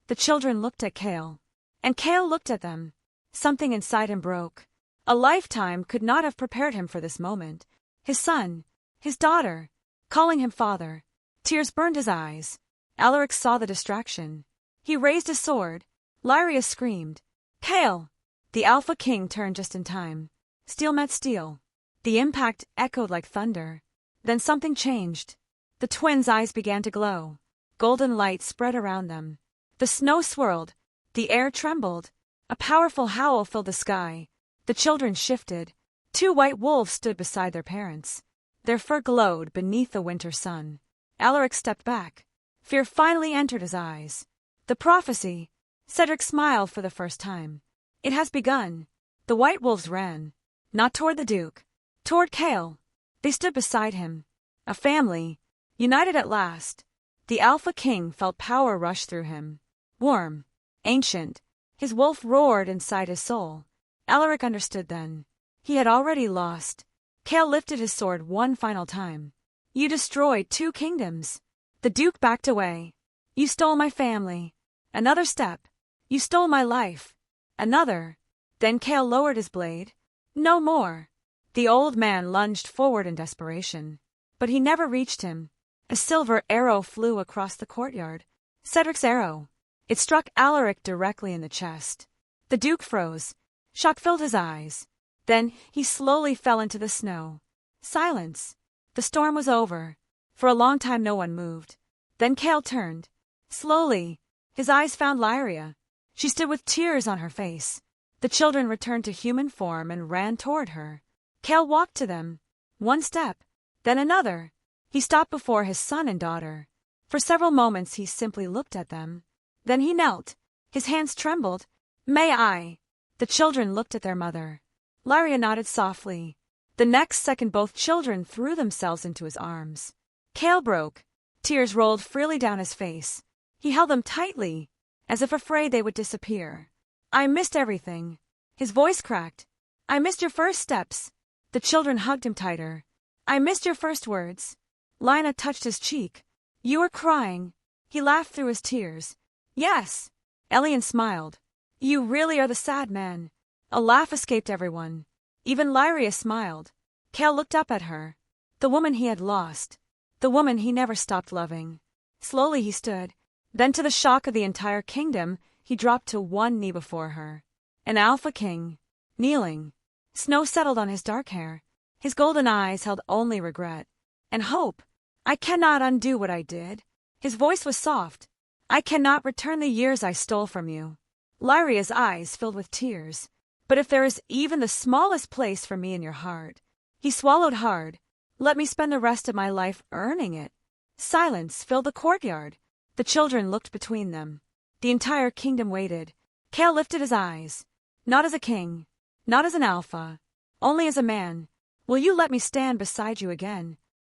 The children looked at Kael. And Kael looked at them. Something inside him broke. A lifetime could not have prepared him for this moment. His son, his daughter, calling him father. Tears burned his eyes. Alaric saw the distraction. He raised his sword. Lyria screamed. "Kael!" The Alpha King turned just in time. Steel met steel. The impact echoed like thunder. Then something changed. The twins' eyes began to glow. Golden light spread around them. The snow swirled. The air trembled. A powerful howl filled the sky. The children shifted. 2 white wolves stood beside their parents. Their fur glowed beneath the winter sun. Alaric stepped back. Fear finally entered his eyes. The prophecy. Cedric smiled for the first time. It has begun. The white wolves ran. Not toward the duke. Toward Kael. They stood beside him. A family. United at last. The Alpha King felt power rush through him. Warm. Ancient. His wolf roared inside his soul. Alaric understood then. He had already lost. Kael lifted his sword one final time. You destroyed 2 kingdoms. The Duke backed away. You stole my family. Another step. You stole my life. Another. Then Kael lowered his blade. No more. The old man lunged forward in desperation. But he never reached him. A silver arrow flew across the courtyard. Cedric's arrow. It struck Alaric directly in the chest. The Duke froze. Shock filled his eyes. Then he slowly fell into the snow. Silence. The storm was over. For a long time no one moved. Then Kael turned. Slowly, his eyes found Lyria. She stood with tears on her face. The children returned to human form and ran toward her. Kael walked to them. One step, then another. He stopped before his son and daughter. For several moments he simply looked at them. Then he knelt. His hands trembled. May I? The children looked at their mother. Lyria nodded softly. The next second both children threw themselves into his arms. Kael broke. Tears rolled freely down his face. He held them tightly, as if afraid they would disappear. I missed everything. His voice cracked. I missed your first steps. The children hugged him tighter. I missed your first words. Lina touched his cheek. You were crying. He laughed through his tears. Yes. Elian smiled. You really are the sad man. A laugh escaped everyone. Even Lyria smiled. Kael looked up at her. The woman he had lost. The woman he never stopped loving. Slowly he stood. Then to the shock of the entire kingdom, he dropped to one knee before her. An alpha king. Kneeling. Snow settled on his dark hair. His golden eyes held only regret. And hope. I cannot undo what I did. His voice was soft. I cannot return the years I stole from you. Lyria's eyes filled with tears. But if there is even the smallest place for me in your heart. He swallowed hard. Let me spend the rest of my life earning it. Silence filled the courtyard. The children looked between them. The entire kingdom waited. Kael lifted his eyes. Not as a king. Not as an alpha. Only as a man. Will you let me stand beside you again?